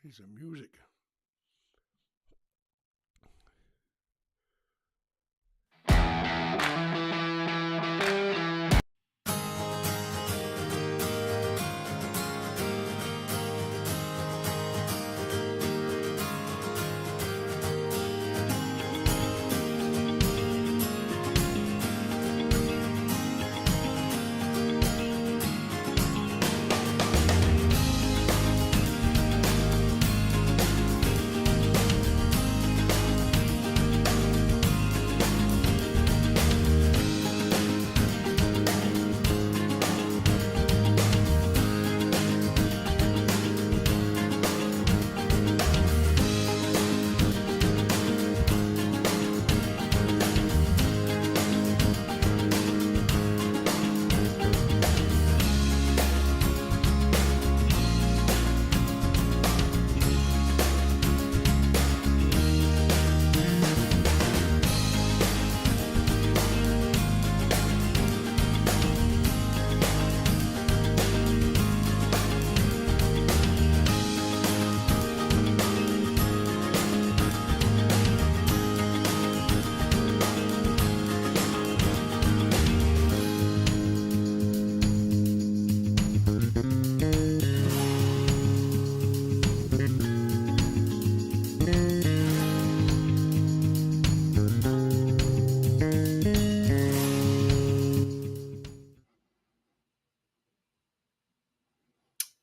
Piece of music.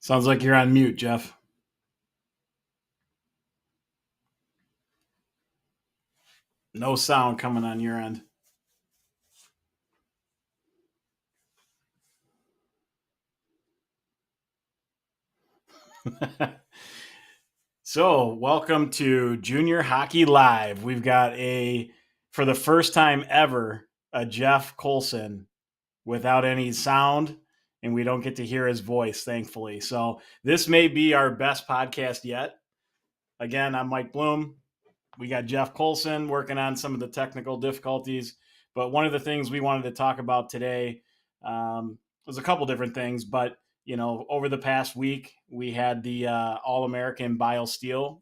Sounds like you're on mute, Jeff. No sound coming on your end. So, welcome to Junior Hockey Live. We've got for the first time ever, a Jeff Colson without any sound, and we don't get to hear his voice, thankfully. So, this may be our best podcast yet. Again, I'm Mike Bloom. We got Jeff Colson working on some of the technical difficulties. But one of the things we wanted to talk about today was a couple different things. But, over the past week, we had the All-American BioSteel,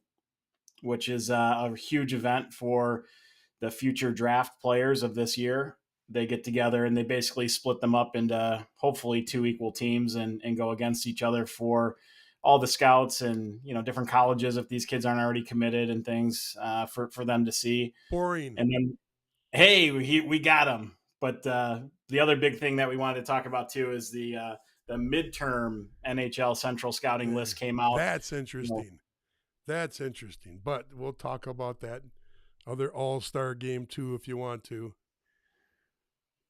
which is a huge event for the future draft players of this year. They get together and they basically split them up into hopefully 2 equal teams and go against each other for all the scouts and, different colleges, if these kids aren't already committed, and things for them to see. Boring. And then, hey, we got them. But the other big thing that we wanted to talk about too is the midterm NHL Central Scouting list came out. That's interesting. That's interesting. But we'll talk about that other All-Star game too if you want to.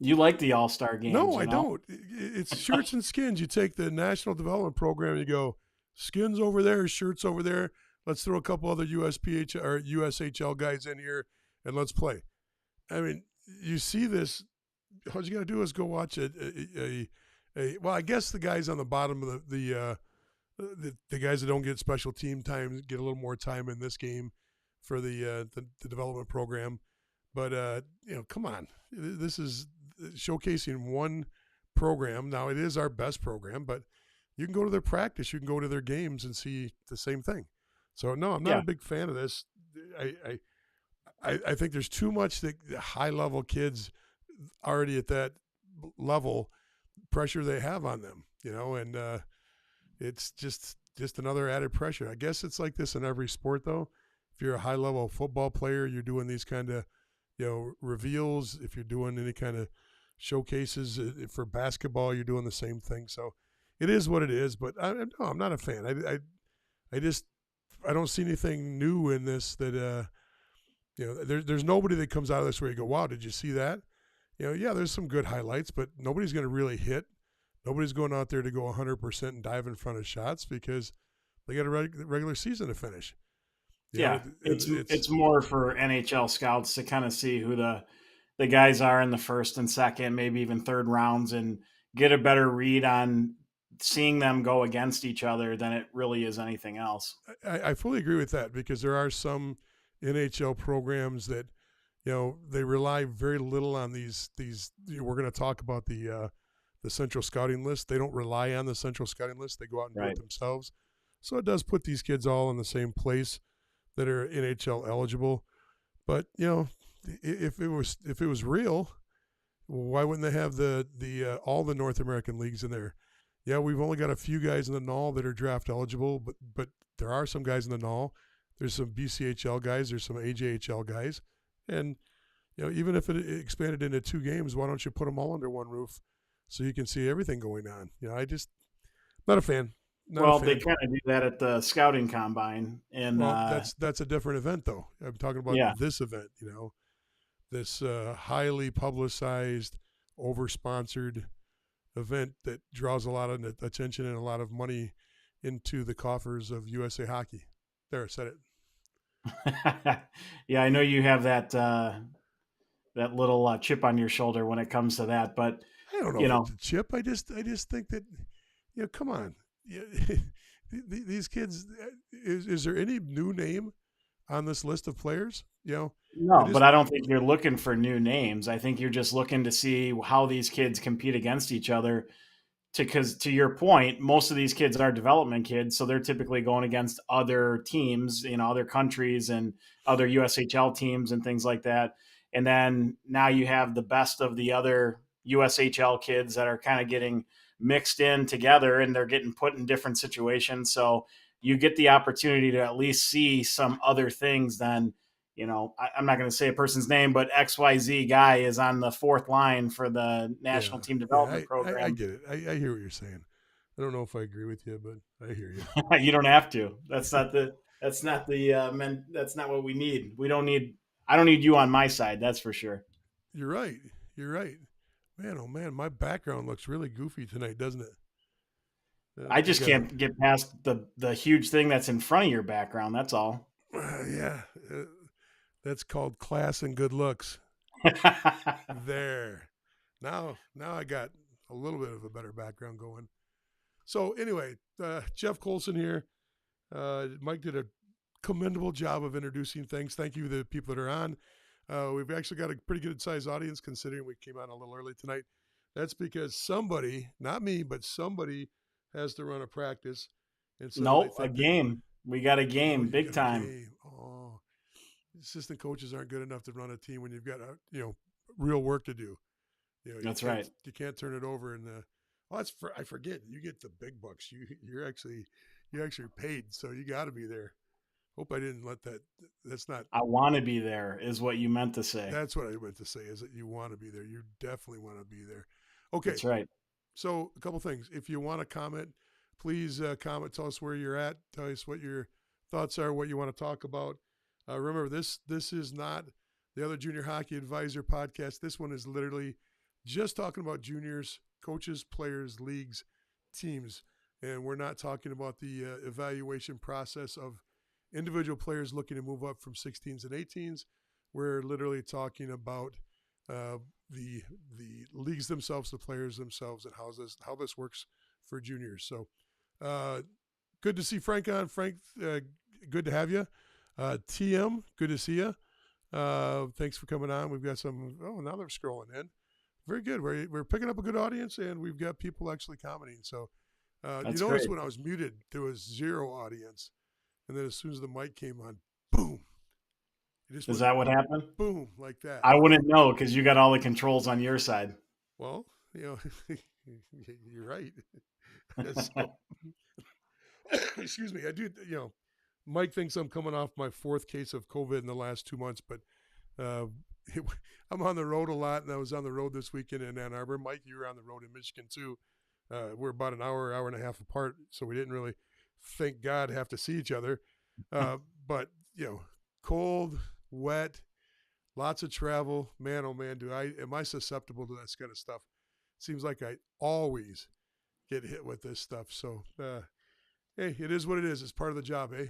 You like the All-Star games? No, I don't. It's shirts and skins. You take the National Development Program and you go, skins over there, shirts over there. Let's throw a couple other USPH or USHL guys in here and let's play. I mean, you see this. All you got to do is go watch well, I guess the guys on the bottom of the guys that don't get special team time get a little more time in this game for the development program. But come on, this is showcasing one program. Now it is our best program, but you can go to their practice, you can go to their games and see the same thing. So no, I'm not a big fan of this. I think there's too much that high level kids already at that level pressure they have on them, and it's just another added pressure. I guess it's like this in every sport though. If you're a high level football player, you're doing these kind of reveals. If you're doing any kind of showcases for basketball, you're doing the same thing. So it is what it is, but I'm not a fan. I don't see anything new in this that there's nobody that comes out of this where you go, wow, did you see that? There's some good highlights, but nobody's going to really hit. Nobody's going out there to go 100% and dive in front of shots because they got a regular season to finish. It's more for NHL scouts to kind of see who the guys are in the first and second, maybe even third rounds, and get a better read on seeing them go against each other than it really is anything else. I fully agree with that because there are some NHL programs that, they rely very little on these. We're going to talk about the Central Scouting List. They don't rely on the Central Scouting List. They go out and do it themselves. So it does put these kids all in the same place that are NHL eligible. But if it was real, why wouldn't they have the all the North American leagues in there? Yeah, we've only got a few guys in the NHL that are draft eligible, but there are some guys in the NHL. There's some BCHL guys. There's some AJHL guys, and even if it expanded into 2 games, why don't you put them all under one roof so you can see everything going on? I just not a fan. Not a Well, they fan. kind of do that at the scouting combine, and Well, that's a different event though. I'm talking about yeah, this event. This highly publicized, over-sponsored event that draws a lot of attention and a lot of money into the coffers of USA Hockey. There, I said it. yeah, I know you have that that little chip on your shoulder when it comes to that, but I don't know you if it's know, a chip. I just think that, come on. Yeah, these kids, is there any new name on this list of players? I no, but just, I don't think you're looking for new names. I think you're just looking to see how these kids compete against each other. Because to your point, most of these kids are development kids, so they're typically going against other teams, other countries and other USHL teams and things like that. And then now you have the best of the other USHL kids that are kind of getting mixed in together, and they're getting put in different situations. So you get the opportunity to at least see some other things than, I'm not going to say a person's name, but XYZ guy is on the 4th line for the yeah, national team yeah, development I program. get it. I hear what you're saying. I don't know if I agree with you, but I hear you. You don't have to. That's not what we need. We don't need. I don't need you on my side. That's for sure. You're right. You're right. Man, oh man, my background looks really goofy tonight, doesn't it? I I just got can't get past the huge thing that's in front of your background. That's all. yeah, that's called class and good looks. There. Now I got a little bit of a better background going. So anyway, Jeff Colson here. Mike did a commendable job of introducing things. Thank you to the people that are on. We've actually got a pretty good sized audience considering we came on a little early tonight. That's because somebody, not me, but somebody has to run a practice. And so they Nope, a think that, game. We got a oh, game, you big got a time. game. Oh, assistant coaches aren't good enough to run a team when you've got real work to do. You That's can't right. turn it over and I forget you get the big bucks. You're actually paid, so you got to be there. Hope I didn't let that. That's not. I want to be there, is what you meant to say. That's what I meant to say. Is that you want to be there? You definitely want to be there. Okay, That's right. so a couple things. If you want to comment, please comment. Tell us where you're at. Tell us what your thoughts are. What you want to talk about. Remember, this is not the other Junior Hockey Advisor podcast. This one is literally just talking about juniors, coaches, players, leagues, teams, and we're not talking about the evaluation process of individual players looking to move up from 16s and 18s. We're literally talking about the leagues themselves, the players themselves, and how this works for juniors. So good to see Frank on. Frank, good to have you. TM, good to see you. Thanks for coming on. We've got some. Oh, now they're scrolling in. Very good. We're picking up a good audience, and we've got people actually commenting. So you That's notice great. when I was muted, there was 0 audience, and then as soon as the mic came on, boom! It just Is went that what happened? boom like that. I wouldn't know because you got all the controls on your side. Well, you're right. So, excuse me. I do. Mike thinks I'm coming off my 4th case of COVID in the last 2 months, but uh, I'm on the road a lot, and I was on the road this weekend in Ann Arbor. Mike, you were on the road in Michigan too. We're about an hour and a half apart, so we didn't really, thank God, have to see each other. But cold, wet, lots of travel. Man, oh man, am I susceptible to that kind of stuff? Seems like I always get hit with this stuff. So hey, it is what it is. It's part of the job, eh?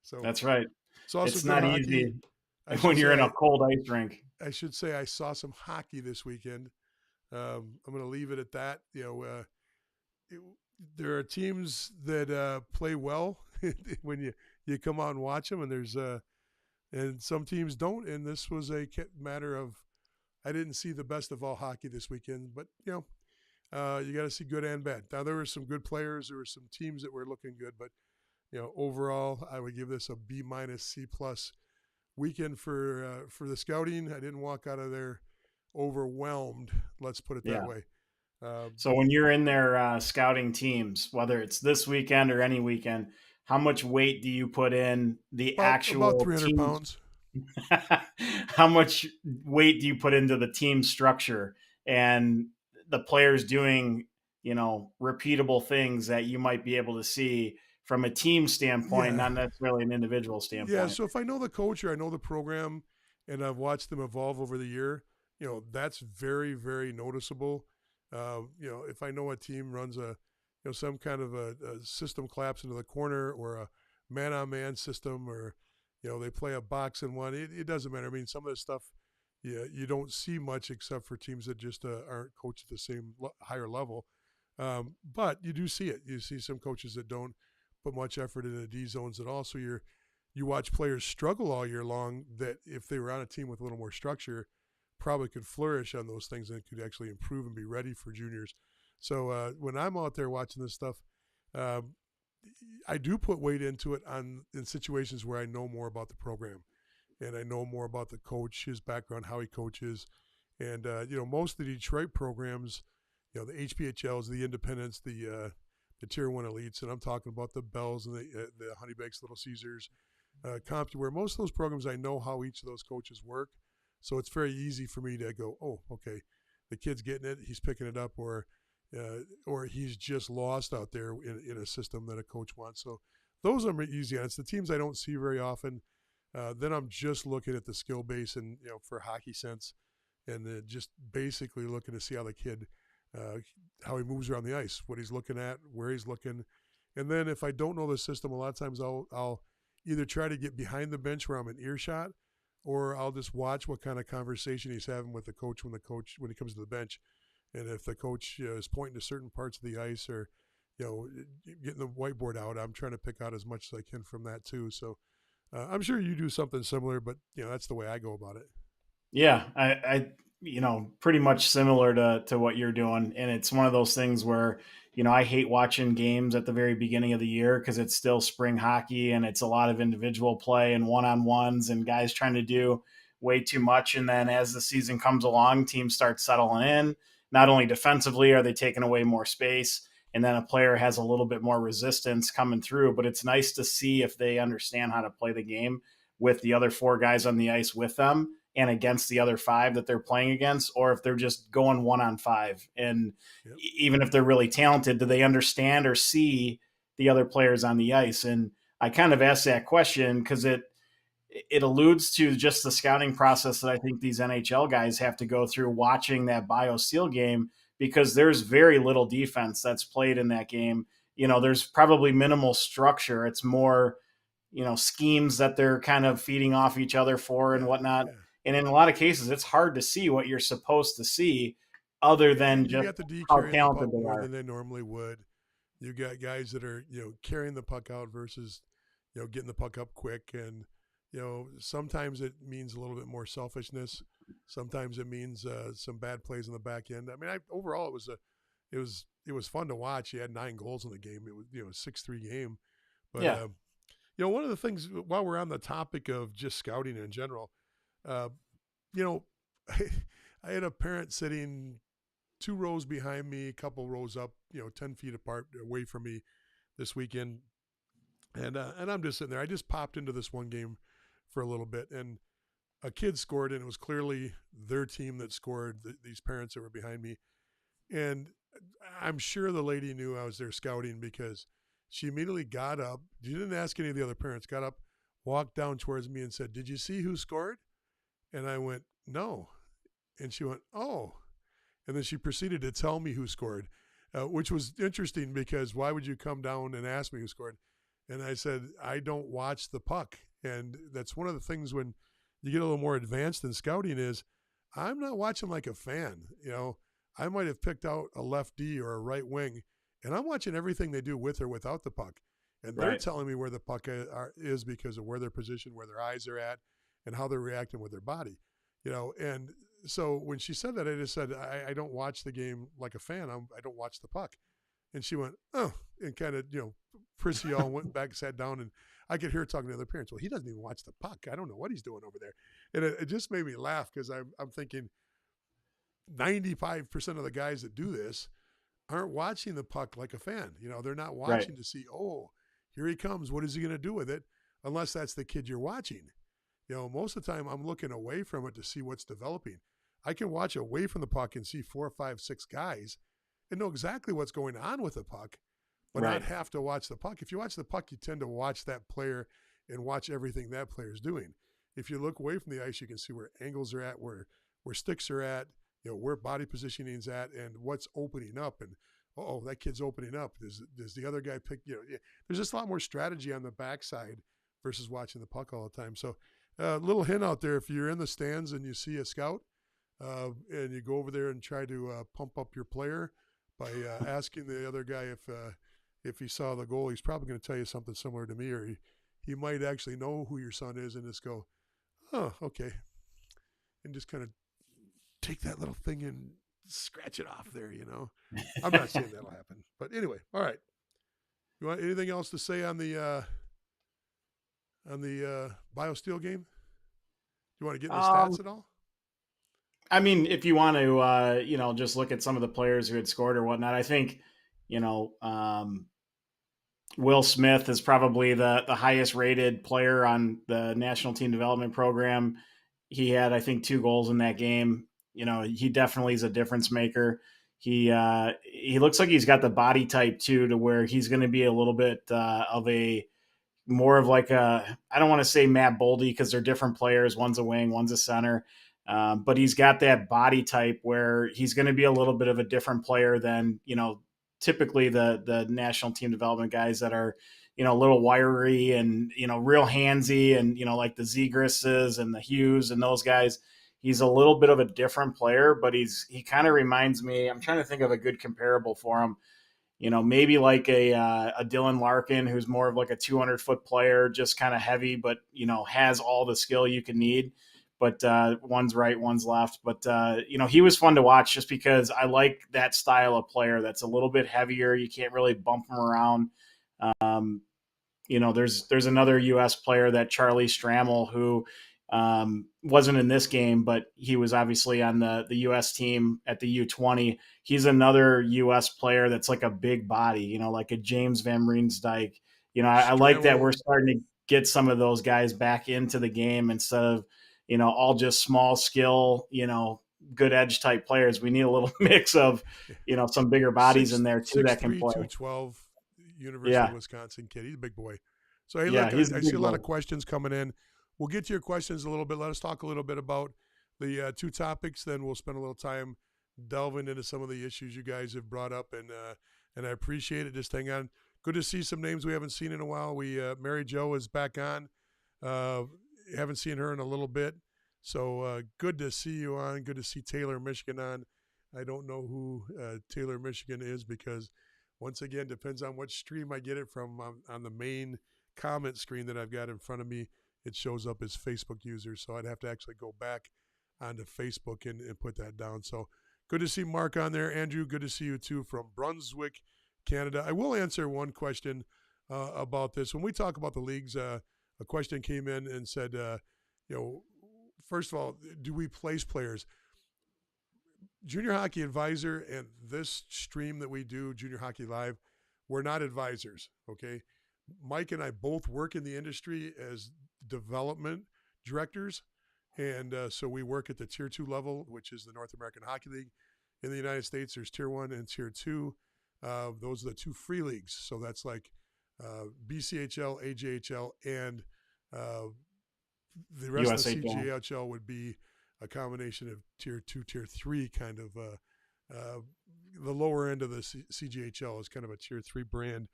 So That's right. it's also It's good not hockey. easy I when should you're in say a cold ice rink. I saw some hockey this weekend. I'm going to leave it at that. It, there are teams that play well when you come out and watch them, and there's and some teams don't. And this was a matter of I didn't see the best of all hockey this weekend, but you got to see good and bad. Now there were some good players, there were some teams that were looking good, but overall, I would give this a B minus C plus weekend for the scouting. I didn't walk out of there overwhelmed. Let's put it that Yeah. way. Uh, So when you're in there scouting teams, whether it's this weekend or any weekend, how much weight do you put in the about actual 300 team? pounds. How much weight do you put into the team structure and the players doing, repeatable things that you might be able to see from a team standpoint, Yeah, not necessarily an individual yeah. standpoint? So if I know the coach or I know the program, and I've watched them evolve over the year, that's very, very noticeable. If I know a team runs some kind of a system collapse into the corner or a man-on-man system, or they play a box and one, it doesn't matter. I mean, some of the stuff, yeah, you don't see much except for teams that just aren't coached at the same higher level. But you do see it. You see some coaches that don't put much effort into D zones at all. So you watch players struggle all year long that if they were on a team with a little more structure, probably could flourish on those things and could actually improve and be ready for juniors. So when I'm out there watching this stuff, um, I do put weight into it in situations where I know more about the program and I know more about the coach, his background, how he coaches, and most of the Detroit programs, the HPHLs, the Independents, the Tier One elites, and I'm talking about the Bells and the Honeybanks, Little Caesars, CompUWare. Most of those programs, I know how each of those coaches work, so it's very easy for me to go, oh, okay, the kid's getting it, he's picking it up, or he's just lost out there in a system that a coach wants. So those are easy. And it's the teams I don't see very often. Then I'm just looking at the skill base and for hockey sense, and just basically looking to see how the kid, uh, how he moves around the ice, what he's looking at, where he's looking, and then if I don't know the system, a lot of times I'll either try to get behind the bench where I'm in earshot, or I'll just watch what kind of conversation he's having with the coach when he comes to the bench, and if the coach is pointing to certain parts of the ice or getting the whiteboard out, I'm trying to pick out as much as I can from that too. So I'm sure you do something similar, but that's the way I go about it. Yeah, pretty much similar to what you're doing, and it's one of those things where I hate watching games at the very beginning of the year because it's still spring hockey and it's a lot of individual play and one-on-ones and guys trying to do way too much, and then as the season comes along, teams start settling in. Not only defensively are they taking away more space, and then a player has a little bit more resistance coming through, but it's nice to see if they understand how to play the game with the other four guys on the ice with them and against the other five that they're playing against, or if they're just going 1-on-5. And Yep. even if they're really talented, do they understand or see the other players on the ice? And I kind of asked that question because it alludes to just the scouting process that I think these NHL guys have to go through watching that BioSteel game, because there's very little defense that's played in that game. There's probably minimal structure. It's more, schemes that they're kind of feeding off each other for and Yeah. whatnot. Yeah. And in a lot of cases, it's hard to see what you're supposed to see other than And you just got the D how carrying the talented puck they more are. than they normally would. You got guys that are carrying the puck out versus getting the puck up quick, and sometimes it means a little bit more selfishness. Sometimes it means some bad plays in the back end. I mean, overall it was fun to watch. He had 9 goals in the game. It was 6-3 game, but Yeah. one of the things while we're on the topic of just scouting in general, uh, you know, I had a parent sitting 2 rows behind me, a couple rows up, 10 feet apart away from me this weekend. And I'm just sitting there. I just popped into this one game for a little bit, and a kid scored, and it was clearly their team that scored, these parents that were behind me. And I'm sure the lady knew I was there scouting because she immediately got up. She didn't ask any of the other parents, got up, walked down towards me and said, "Did you see who scored?" And I went, "No." And she went, "Oh." And then she proceeded to tell me who scored, which was interesting because why would you come down and ask me who scored? And I said, I don't watch the puck. And that's one of the things when you get a little more advanced in scouting is I'm not watching like a fan. I might have picked out a left D or a right wing, and I'm watching everything they do with or without the puck. And they're Right. telling me where the puck is because of where they're positioned, where their eyes are at, and how they're reacting with their body. And so when she said that, I just said, I don't watch the game like a fan. I don't watch the puck. And she went, oh, and kind of, Prissy all went back, sat down, and I could hear her talking to other parents. Well, he doesn't even watch the puck. I don't know what he's doing over there. And it just made me laugh because I'm thinking 95% of the guys that do this aren't watching the puck like a fan. They're not Right. watching to see, oh, here he comes. What is he going to do with it? Unless that's the kid you're watching. Most of the time I'm looking away from it to see what's developing. I can watch away from the puck and see 4, 5, 6 guys and know exactly what's going on with the puck, but not Right. have to watch the puck. If you watch the puck, you tend to watch that player and watch everything that player's doing. If you look away from the ice, you can see where angles are at, where sticks are at, where body positioning's at, and what's opening up. And oh, that kid's opening up. Does the other guy pick? There's just a lot more strategy on the backside versus watching the puck all the time. So, little hint out there: if you're in the stands and you see a scout, and you go over there and try to pump up your player by asking the other guy if he saw the goal, he's probably going to tell you something similar to me, or he might actually know who your son is and just go, oh, okay, and just kind of take that little thing and scratch it off there. I'm not saying that'll happen, but anyway, all right. You want anything else to say on the BioSteel game? You want to get in the stats at all? I mean, if you want to, just look at some of the players who had scored or whatnot, I think, Will Smith is probably the highest rated player on the national team development program. He had, I think, 2 goals in that game. He definitely is a difference maker. He looks like he's got the body type too, to where he's going to be a little bit of a more of like I don't want to say Matt Boldy because they're different players. One's a wing, one's a center. But he's got that body type where he's going to be a little bit of a different player than, typically the national team development guys that are, a little wiry and, real handsy and, like the Zegrises and the Hughes and those guys. He's a little bit of a different player, but he kind of reminds me, I'm trying to think of a good comparable for him. Maybe like a Dylan Larkin, who's more of like a 200-foot player, just kind of heavy, but, has all the skill you can need. But one's right, one's left. But, he was fun to watch just because I like that style of player that's a little bit heavier. You can't really bump him around. There's another U.S. player, that Charlie Strammel, who wasn't in this game, but he was obviously on the U.S. team at the U20. He's another U.S. player that's like a big body, like a James Van Riemsdyk. I like that we're starting to get some of those guys back into the game instead of, all just small skill, good edge type players. We need a little mix of, some bigger bodies in there too that can 6'3", play. 212, University of Yeah. Wisconsin kid. He's a big boy. So, hey, Yeah, look, he's I a see big a lot boy. of questions coming in. We'll get to your questions a little bit. Let us talk a little bit about the 2 topics. Then we'll spend a little time delving into some of the issues you guys have brought up. And I appreciate it. Just hang on. Good to see some names we haven't seen in a while. Mary Jo is back on. Haven't seen her in a little bit. So good to see you on. Good to see Taylor, Michigan on. I don't know who Taylor, Michigan is because, once again, depends on which stream I get it from. On the main comment screen that I've got in front of me, it shows up as Facebook user. So I'd have to actually go back onto Facebook and put that down. So good to see Mark on there. Andrew, good to see you too from Brunswick, Canada. I will answer one question about this. When we talk about the leagues, a question came in and said, first of all, do we place players? Junior Hockey Advisor and this stream that we do, Junior Hockey Live, we're not advisors, okay? Mike and I both work in the industry as development directors, and so we work at the Tier 2 level, which is the North American Hockey League. In the United States, there's Tier 1 and Tier 2. Those are the 2 free leagues, so that's like BCHL, AJHL, and the rest USHL. of the CJHL would be a combination of Tier 2, Tier 3 kind of. The lower end of the CJHL is kind of a Tier 3 brand,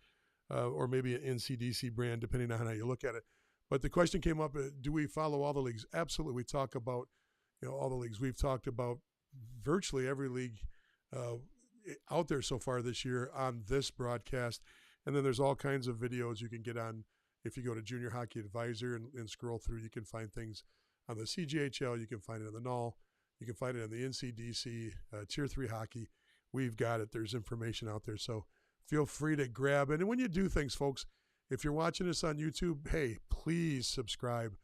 or maybe an NCDC brand, depending on how you look at it. But the question came up, do we follow all the leagues? Absolutely. We talk about all the leagues. We've talked about virtually every league out there so far this year on this broadcast. And then there's all kinds of videos you can get on. If you go to Junior Hockey Advisor and scroll through, you can find things on the CJHL. You can find it in the NOL. You can find it in the NCDC, Tier 3 hockey. We've got it. There's information out there. So feel free to grab it. And when you do things, folks, If you're watching us on YouTube, hey, please subscribe.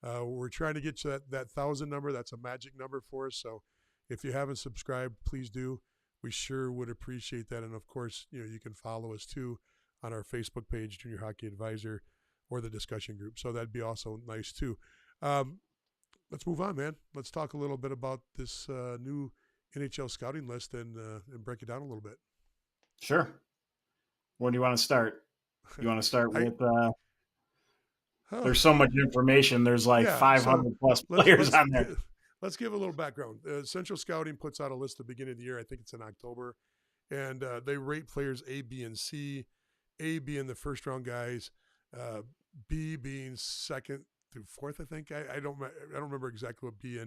We're trying to get you that 1,000 number. That's a magic number for us. So if you haven't subscribed, please do. We sure would appreciate that. And of course, you can follow us too on our Facebook page, Junior Hockey Advisor, or the discussion group. So that'd be also nice too. Let's move on, man. Let's talk a little bit about this new NHL scouting list and break it down a little bit. Sure. Where do you want to start? You want to start with there's so much information. There's like 500 plus players on there. Let's give a little background. Central Scouting puts out a list at the beginning of the year. I think it's in October. And they rate players A, B, and C. A being the first round guys, B being second through fourth, I think. I don't remember exactly what B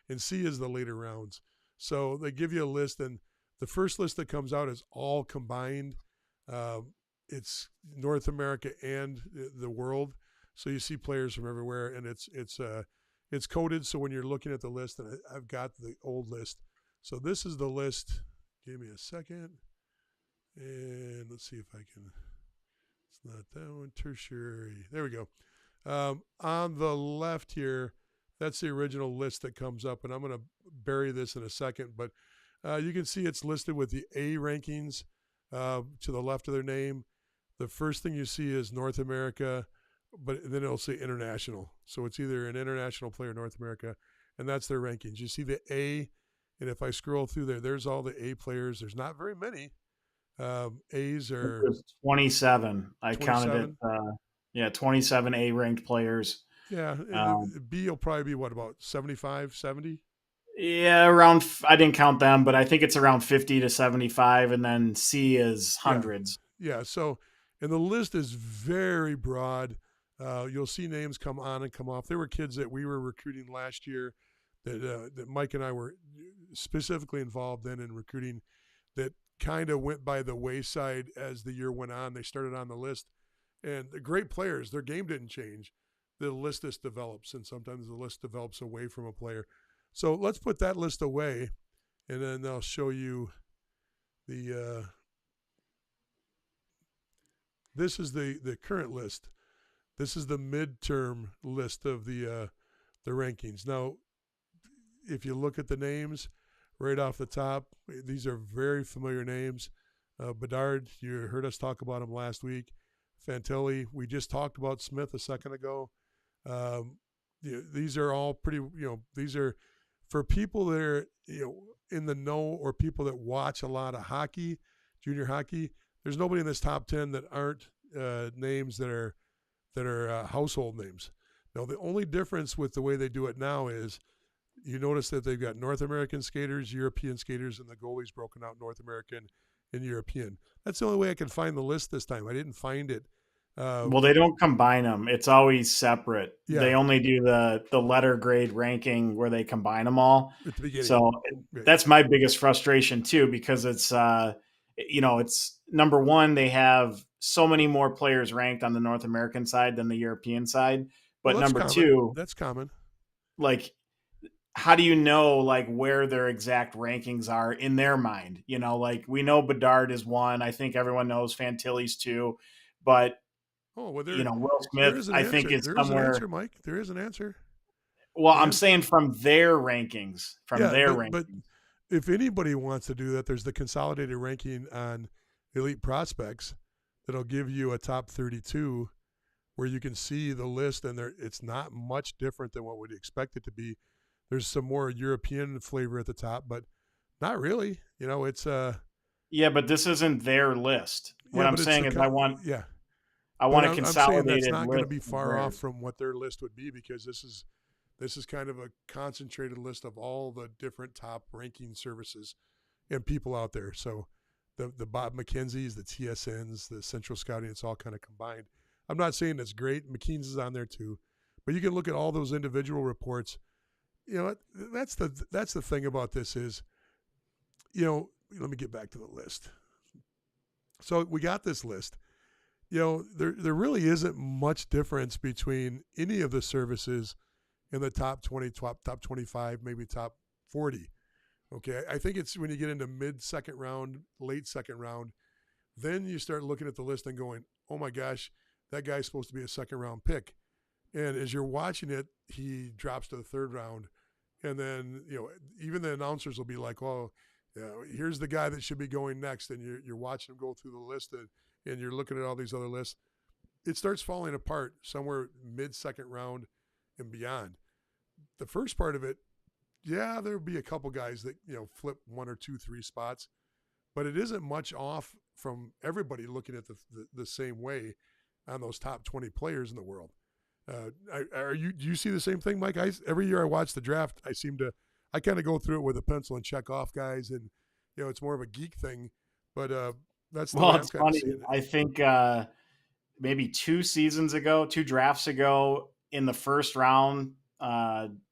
and C is the later rounds. So they give you a list, and the first list that comes out is all combined. It's North America and the world. So you see players from everywhere, and it's coded. So when you're looking at the list, and I've got the old list. So this is the list. Give me a second, and let's see if I can. It's not that one. Tertiary. There we go. On the left here, that's the original list that comes up, and I'm going to bury this in a second. But you can see it's listed with the A rankings to the left of their name. The first thing you see is North America, but then it'll say international. So it's either an international player, North America, and that's their rankings. You see the A, and if I scroll through there's all the A players. There's not very many. A's are 27. I counted it. 27 A ranked players. Yeah. And B will probably be what, about 75, 70? Yeah, around. I didn't count them, but I think it's around 50 to 75, and then C is hundreds. Yeah. So, and the list is very broad. You'll see names come on and come off. There were kids that we were recruiting last year that Mike and I were specifically involved in recruiting that kind of went by the wayside as the year went on. They started on the list, and the great players, their game didn't change. The list just develops, and sometimes the list develops away from a player. So let's put that list away, and then I'll show you the this is the current list. This is the midterm list of the rankings. Now, if you look at the names right off the top, these are very familiar names. Bedard, you heard us talk about him last week. Fantilli, we just talked about Smith a second ago. These are all pretty, these are for people that are, in the know or people that watch a lot of hockey, junior hockey. There's nobody in this top 10 that aren't names that are household names. Now, the only difference with the way they do it now is you notice that they've got North American skaters, European skaters, and the goalies broken out North American and European. That's the only way I can find the list this time. I didn't find it. Well, they don't combine them. It's always separate. Yeah. They only do the letter grade ranking where they combine them all. At the beginning. So that's my biggest frustration too, because it's, it's number one, they have so many more players ranked on the North American side than the European side. But number two, that's common. Like, how do you know where their exact rankings are in their mind? We know Bedard is one. I think everyone knows Fantilli's two, but Will Smith, I think is somewhere. There is an answer, Mike. There is an answer. Well, I'm saying from their rankings, rankings. But if anybody wants to do that, there's the consolidated ranking on elite prospects that'll give you a top 32 where you can see the list, and it's not much different than what we'd expect it to be. There's some more European flavor at the top, but not really. It's yeah, but this isn't their list. What I'm saying is I want a consolidated list. I'm saying that's not going to be far off from what their list would be, because this is kind of a concentrated list of all the different top ranking services and people out there. So the Bob McKenzie's, the TSNs, the Central Scouting, it's all kind of combined. I'm not saying it's great. McKean's is on there too, but you can look at all those individual reports. That's the thing about this is, let me get back to the list. So we got this list. There really isn't much difference between any of the services in the top 20, top 25, maybe top 40. Okay, I think it's when you get into mid-second round, late second round, then you start looking at the list and going, oh my gosh, that guy's supposed to be a second round pick. And as you're watching it, he drops to the third round. And then, even the announcers will be like, "Oh, here's the guy that should be going next." And you're watching him go through the list, and you're looking at all these other lists. It starts falling apart somewhere mid-second round and beyond. The first part of it, yeah, there'll be a couple guys that, flip 1 or 2, 3 spots, but it isn't much off from everybody looking at the same way on those top 20 players in the world. Do you see the same thing, Mike? Every year I watch the draft, I kind of go through it with a pencil and check off guys, and it's more of a geek thing, but that's the way I'm It's kind of funny. seeing it. I think maybe 2 drafts ago, in the first round,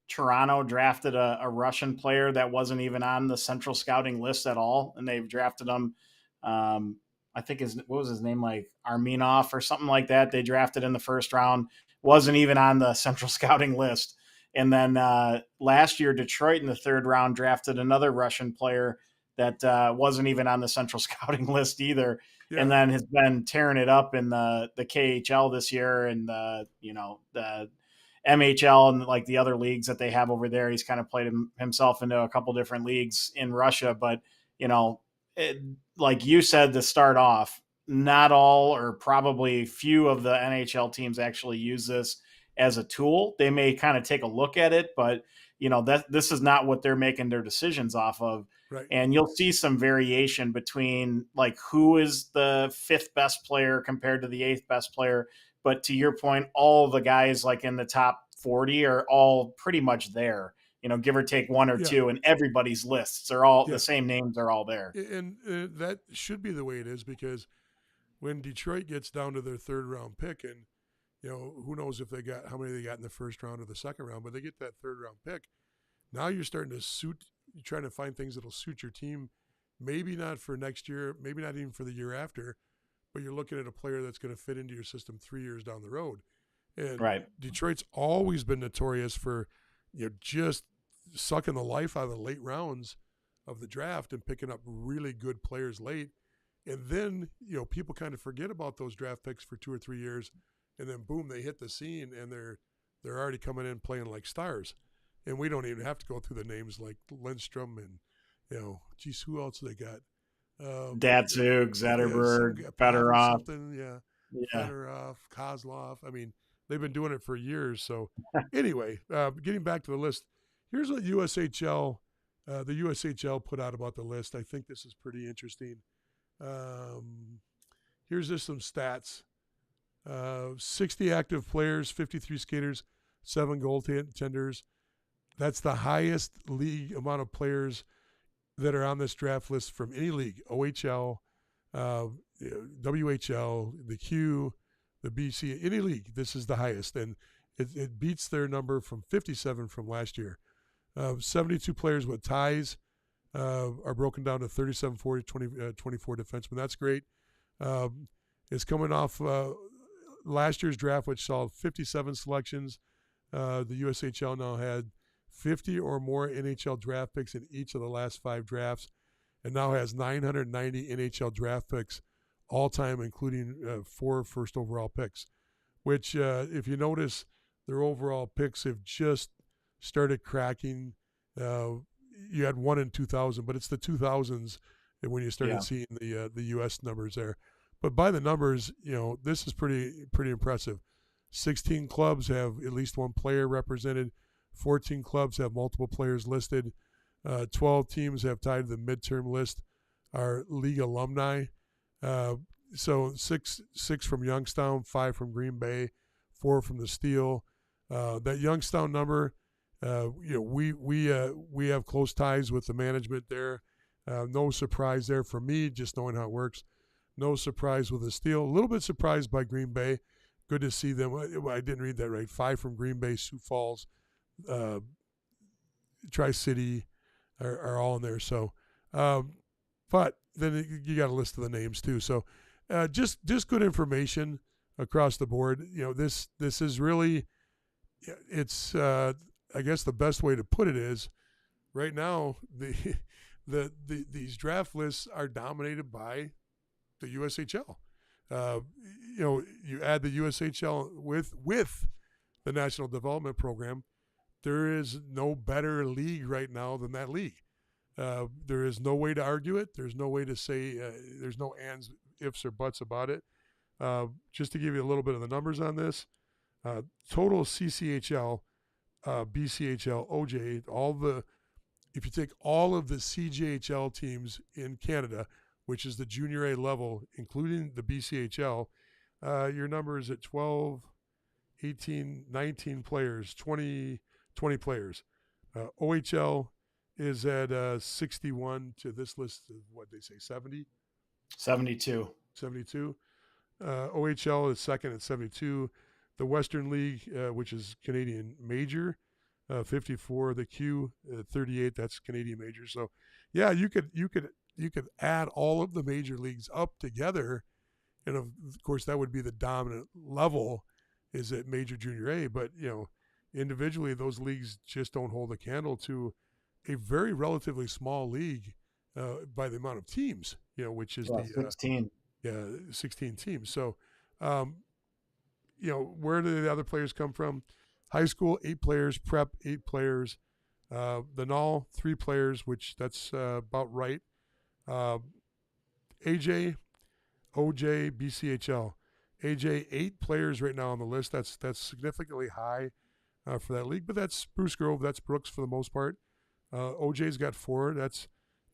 Toronto drafted a Russian player that wasn't even on the central scouting list at all, and they've drafted him. I think what was his name, like Arminov or something like that. They drafted in the first round, wasn't even on the central scouting list. And then last year, Detroit in the third round drafted another Russian player that wasn't even on the central scouting list either. Yeah. And then has been tearing it up in the KHL this year, and the MHL and like the other leagues that they have over there. He's kind of played himself into a couple different leagues in Russia, but like you said, to start off, not all or probably few of the NHL teams actually use this as a tool. They may kind of take a look at it, but this is not what they're making their decisions off of. Right. And you'll see some variation between like who is the 5th best player compared to the 8th best player. But to your point, all the guys like in the top 40 are all pretty much there, give or take 1 or 2, and everybody's lists are all the same names are all there. And that should be the way it is, because when Detroit gets down to their third round pick, and who knows if how many they got in the first round or the second round, but they get that third round pick. Now you're starting to you're trying to find things that'll suit your team. Maybe not for next year, maybe not even for the year after, but you're looking at a player that's going to fit into your system 3 years down the road. And right. Detroit's always been notorious for, just sucking the life out of the late rounds of the draft and picking up really good players late. And then, people kind of forget about those draft picks for 2 or 3 years, and then boom, they hit the scene, and they're already coming in playing like stars. And we don't even have to go through the names like Lindstrom and, geez, who else they got? Datsuk, Zetterberg, Fedorov. Fedorov, Kozlov. I mean, they've been doing it for years. So anyway, getting back to the list, here's what the USHL put out about the list. I think this is pretty interesting. Here's just some stats. 60 active players, 53 skaters, 7 goaltenders. That's the highest league amount of players that are on this draft list from any league. OHL, WHL, the Q, the BC, any league. This is the highest, and it beats their number from 57 from last year. 72 players with ties are broken down to 37, 40, 24 defensemen. That's great. It's coming off last year's draft, which saw 57 selections. The USHL now had 50 or more NHL draft picks in each of the last 5 drafts, and now has 990 NHL draft picks all time, including 4 first overall picks, which if you notice, their overall picks have just started cracking. You had 1 in 2000, but it's the 2000s when you started seeing the U.S. numbers there. But by the numbers, this is pretty impressive. 16 clubs have at least 1 player represented. 14 clubs have multiple players listed. 12 teams have tied to the midterm list are league alumni. So six from Youngstown, 5 from Green Bay, 4 from the Steel. That Youngstown number, we have close ties with the management there. No surprise there for me, just knowing how it works. No surprise with the Steel. A little bit surprised by Green Bay. Good to see them. I didn't read that right. 5 from Green Bay, Sioux Falls, Tri-City are all in there. So, but then you got a list of the names too. So, just good information across the board. This is really, it's I guess the best way to put it is, right now these draft lists are dominated by the USHL. Uh, you add the USHL with the National Development Program. There is no better league right now than that league. There is no way to argue it. There's no way to say there's no ands, ifs, or buts about it. Just to give you a little bit of the numbers on this, total CCHL, BCHL, OJ, if you take all of the CJHL teams in Canada, which is the junior A level, including the BCHL, your number is at 12, 18, 19 players, 20 players. OHL is at 61 to this list of what they say, 70? 72. 72. OHL is second at 72. The Western League, which is Canadian Major, 54. The Q, 38. That's Canadian Major. So, yeah, you could add all of the major leagues up together, and of course that would be the dominant level, is at Major Junior A. But individually, those leagues just don't hold a candle to a very relatively small league by the amount of teams. Which is 16. 16 teams. So, where do the other players come from? High school, 8 players. Prep, 8 players. The NOL, 3 players, which that's about right. AJ, OJ, BCHL. AJ, 8 players right now on the list. That's significantly high for that league, but that's Spruce Grove. That's Brooks for the most part. OJ's got 4. That's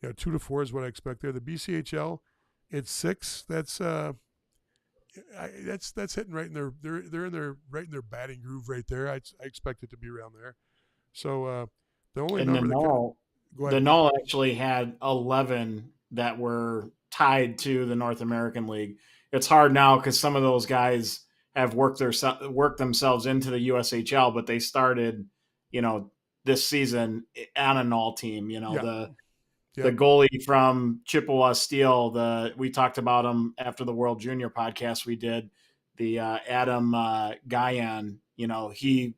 2 to 4 is what I expect there. The BCHL, it's 6. That's hitting right in their they're in their right in their batting groove right there. I expect it to be around there. So the only And number that go ahead. the Null actually had 11 that were tied to the North American League. It's hard now because some of those guys have worked themselves into the USHL, but they started, this season on a Null team. Yeah. The goalie from Chippewa Steel. We talked about him after the World Junior podcast we did. The Adam Guyan, he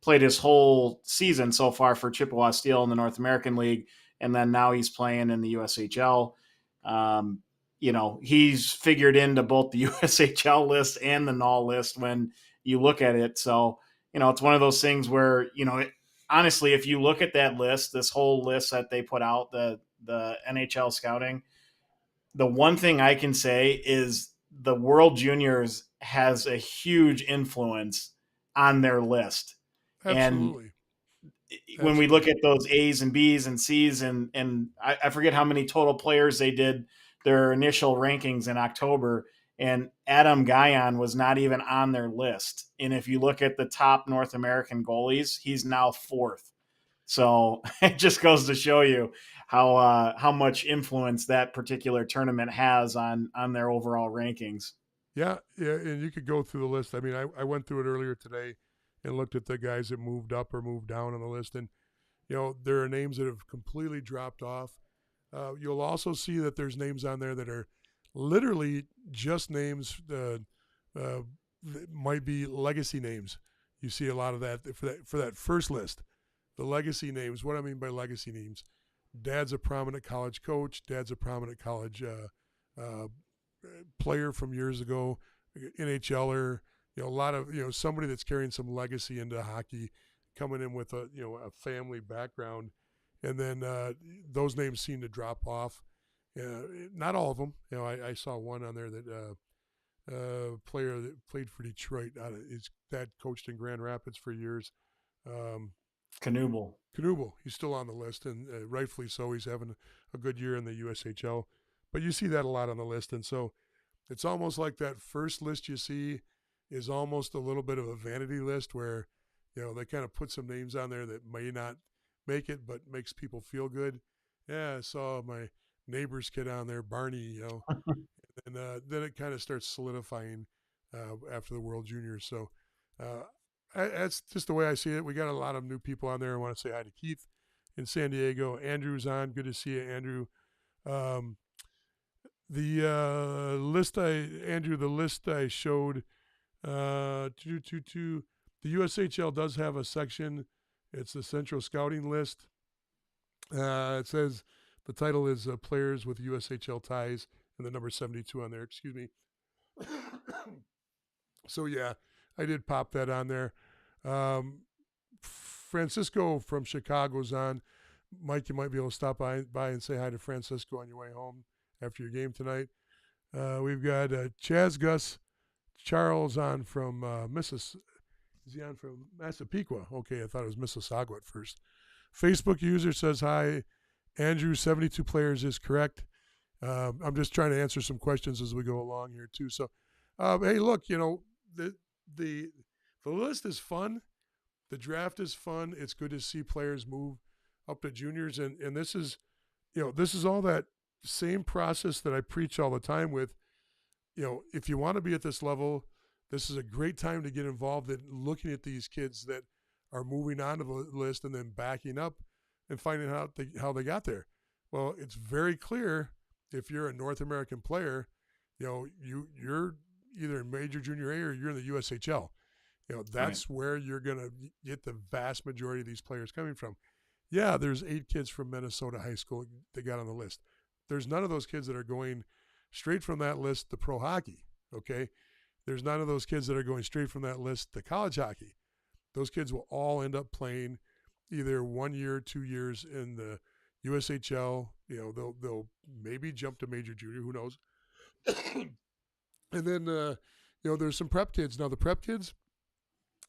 played his whole season so far for Chippewa Steel in the North American League, and then now he's playing in the USHL. He's figured into both the USHL list and the NOL list when you look at it. So, it's one of those things where, honestly, if you look at that list, this whole list that they put out, the NHL scouting, the one thing I can say is the World Juniors has a huge influence on their list. And Absolutely. when we look at those A's and B's and C's, and I forget how many total players they did their initial rankings in October, and Adam Guyan was not even on their list. And if you look at the top North American goalies, he's now 4th. So it just goes to show you how much influence that particular tournament has on their overall rankings. Yeah, and you could go through the list. I mean, I went through it earlier today and looked at the guys that moved up or moved down on the list, and there are names that have completely dropped off. You'll also see that there's names on there that are literally just names that might be legacy names. You see a lot of that for that first list. The legacy names. What I mean by legacy names: Dad's a prominent college coach. Dad's a prominent college player from years ago, NHLer. A lot of somebody that's carrying some legacy into hockey, coming in with a family background, and then those names seem to drop off. Not all of them. I saw one on there that player that played for Detroit. His dad coached in Grand Rapids for years. Knuble. He's still on the list, and rightfully so. He's having a good year in the USHL. But you see that a lot on the list, and so it's almost like that first list you see is almost a little bit of a vanity list where, they kind of put some names on there that may not make it, but makes people feel good. Yeah, I saw my neighbor's kid on there, Barney, and then it kind of starts solidifying after the World Juniors. So that's just the way I see it. We got a lot of new people on there. I want to say hi to Keith in San Diego. Andrew's on. Good to see you, Andrew. The list I showed, the USHL does have a section. It's the Central Scouting List. It says the title is Players with USHL Ties, and the number 72 on there. Excuse me. So yeah, I did pop that on there. Um, Francisco from Chicago's on. Mike, you might be able to stop by and say hi to Francisco on your way home after your game tonight. We've got Chaz Gus Charles on from Is he on from Massapequa? Okay, I thought it was Mississauga at first. Facebook user says hi. Andrew, 72 players is correct. I'm just trying to answer some questions as we go along here too. So, hey, look, the the the list is fun. The draft is fun. It's good to see players move up to juniors, and this is all that same process that I preach all the time with. If you want to be at this level, this is a great time to get involved in looking at these kids that are moving on to the list and then backing up and finding out how they got there. Well, it's very clear if you're a North American player, you're either in major junior A or you're in the USHL. That's where you're going to get the vast majority of these players coming from. Yeah, there's 8 kids from Minnesota high school that got on the list. There's none of those kids that are going straight from that list to pro hockey, okay? There's none of those kids that are going straight from that list to college hockey. Those kids will all end up playing either 1 year, 2 years in the USHL. They'll maybe jump to major junior, who knows? And then there's some prep kids. Now the prep kids,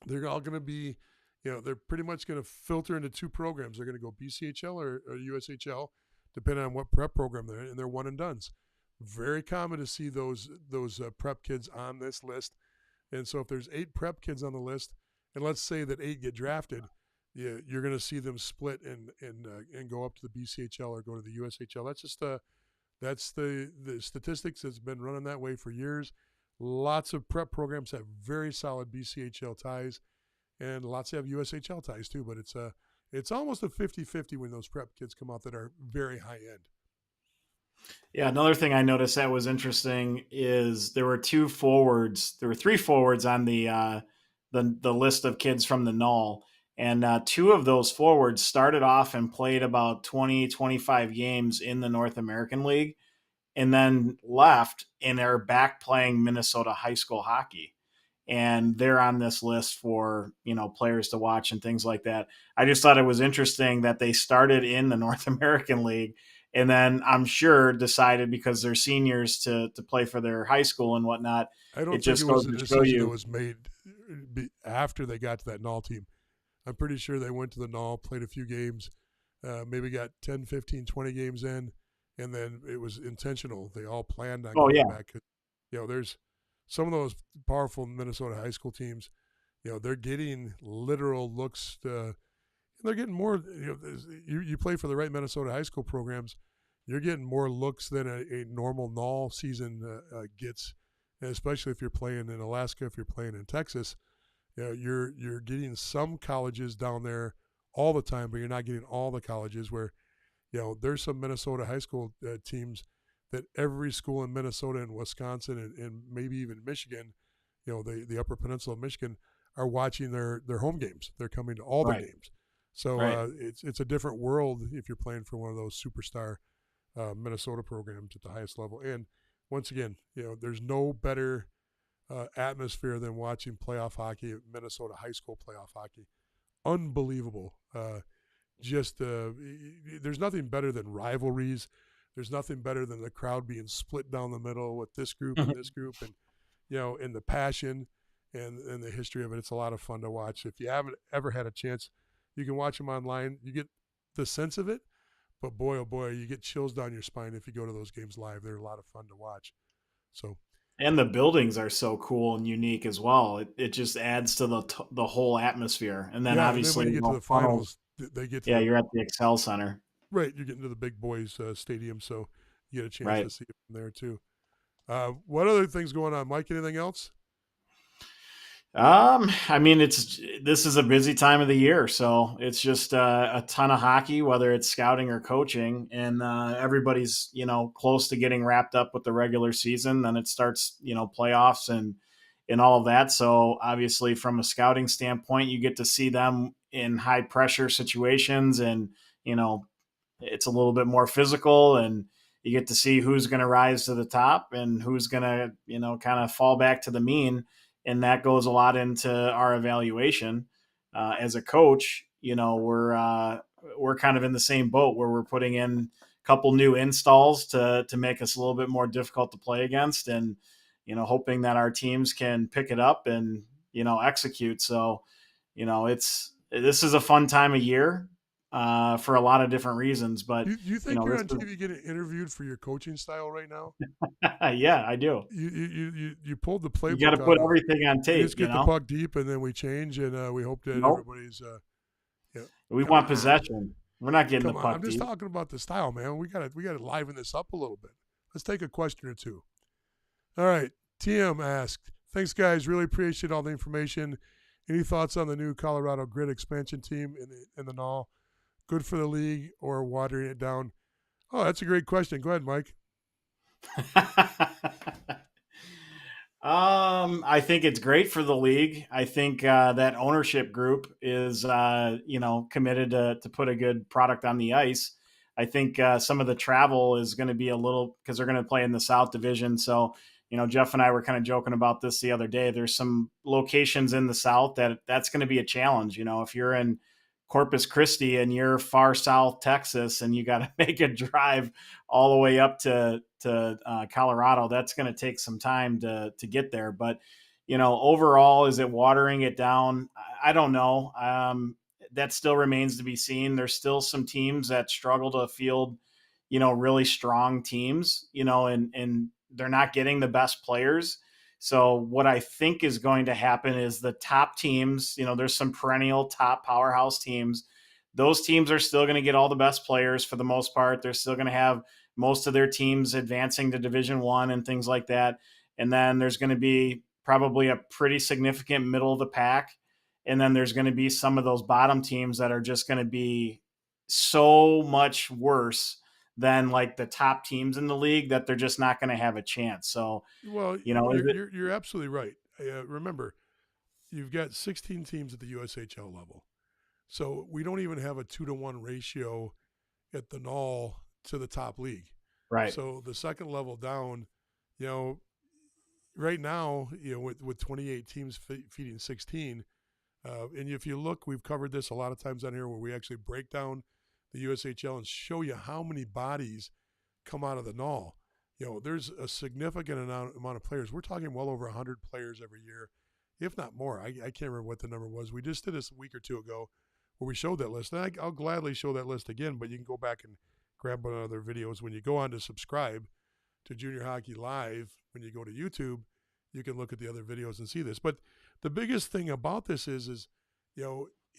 they're all going to be, they're pretty much going to filter into 2 programs. They're going to go BCHL or USHL, depending on what prep program they're in, and they're one and dones. Very common to see those prep kids on this list. And so if there's 8 prep kids on the list, and let's say that 8 get drafted, you're going to see them split and go up to the BCHL or go to the USHL. That's just that's the statistics that's been running that way for years. Lots of prep programs have very solid BCHL ties, and lots have USHL ties too. But it's almost a 50-50 when those prep kids come out that are very high end. Yeah, another thing I noticed that was interesting is there were 2 forwards. There were 3 forwards on the list of kids from the Null, and 2 of those forwards started off and played about 20, 25 games in the North American League, and then left and are back playing Minnesota high school hockey. And they're on this list for, players to watch and things like that. I just thought it was interesting that they started in the North American League and then I'm sure decided because they're seniors to play for their high school and whatnot. I It don't think it just was goes a to show decision that you. was made after they got to that Null team. I'm pretty sure they went to the Null, played a few games, maybe got 10, 15, 20 games in, and then it was intentional. They all planned on Oh, going yeah. back. There's some of those powerful Minnesota high school teams, they're getting literal looks. They're getting more, you play for the right Minnesota high school programs, you're getting more looks than a normal Null season gets, and especially if you're playing in Alaska, if you're playing in Texas. You're getting some colleges down there all the time, but you're not getting all the colleges where, there's some Minnesota high school teams that every school in Minnesota and Wisconsin and maybe even Michigan, the Upper Peninsula of Michigan, are watching their home games. They're coming to all the Right. games. So Right. it's a different world if you're playing for one of those superstar Minnesota programs at the highest level. And once again, there's no better atmosphere than watching playoff hockey, Minnesota high school playoff hockey. Unbelievable. There's nothing better than rivalries. There's nothing better than the crowd being split down the middle with this group and this group, and and the passion and the history of it. It's a lot of fun to watch. If you haven't ever had a chance, you can watch them online. You get the sense of it, but boy, oh boy, you get chills down your spine if you go to those games live. They're a lot of fun to watch. So And the buildings are so cool and unique as well. It just adds to the whole atmosphere. And then yeah, and then obviously, when you get to the funnels. finals, they get to Yeah, the you're at the Excel Center. right. You're getting to the big boys stadium, so you get a chance Right. to see it from there too. What other things going on, Mike? Anything else? I mean, this is a busy time of the year, so it's just a ton of hockey, whether it's scouting or coaching, and everybody's close to getting wrapped up with the regular season. Then it starts playoffs and all of that. So obviously, from a scouting standpoint, you get to see them in high pressure situations, and it's a little bit more physical and you get to see who's going to rise to the top and who's going to, kind of fall back to the mean. And that goes a lot into our evaluation. As a coach, we're kind of in the same boat where we're putting in a couple new installs to make us a little bit more difficult to play against, and hoping that our teams can pick it up and execute. So this is a fun time of year for a lot of different reasons. But You think you're on TV getting interviewed for your coaching style right now? Yeah, I do. You pulled the playbook. You got to put everything on tape. We just get the puck deep, and then we change, and we hope that everybody's. We want possession. We're not getting the puck I'm just deep. talking about the style, man. We got to liven this up a little bit. Let's take a question or two. All right, TM asked, "Thanks, guys. Really appreciate all the information. Any thoughts on the new Colorado Grid expansion team in the NHL? Good for the league or watering it down?" Oh, that's a great question. Go ahead, Mike. I think it's great for the league. I think that ownership group is, committed to put a good product on the ice. I think some of the travel is going to be a little, because they're going to play in the South Division. So, Jeff and I were kind of joking about this the other day. There's some locations in the South that's going to be a challenge. If you're in Corpus Christi and you're far south Texas and you got to make a drive all the way up to Colorado, that's going to take some time to get there. But overall, is it watering it down? I don't know. That still remains to be seen. There's still some teams that struggle to field really strong teams, and they're not getting the best players. So what I think is going to happen is the top teams, there's some perennial top powerhouse teams. Those teams are still going to get all the best players for the most part. They're still going to have most of their teams advancing to Division I and things like that. And then there's going to be probably a pretty significant middle of the pack. And then there's going to be some of those bottom teams that are just going to be so much worse than like the top teams in the league that they're just not going to have a chance. So, well, you're absolutely right. Remember, you've got 16 teams at the USHL level, so we don't even have a 2-to-1 ratio at the NHL to the top league. Right. So the second level down, right now, with 28 teams feeding 16, and if you look, we've covered this a lot of times on here where we actually break down the USHL and show you how many bodies come out of the NHL. There's a significant amount of players. We're talking well over 100 players every year, if not more. I can't remember what the number was. We just did this a week or two ago where we showed that list. And I'll gladly show that list again, but you can go back and grab one of other videos. When you go on to subscribe to Junior Hockey Live, when you go to YouTube, you can look at the other videos and see this. But the biggest thing about this is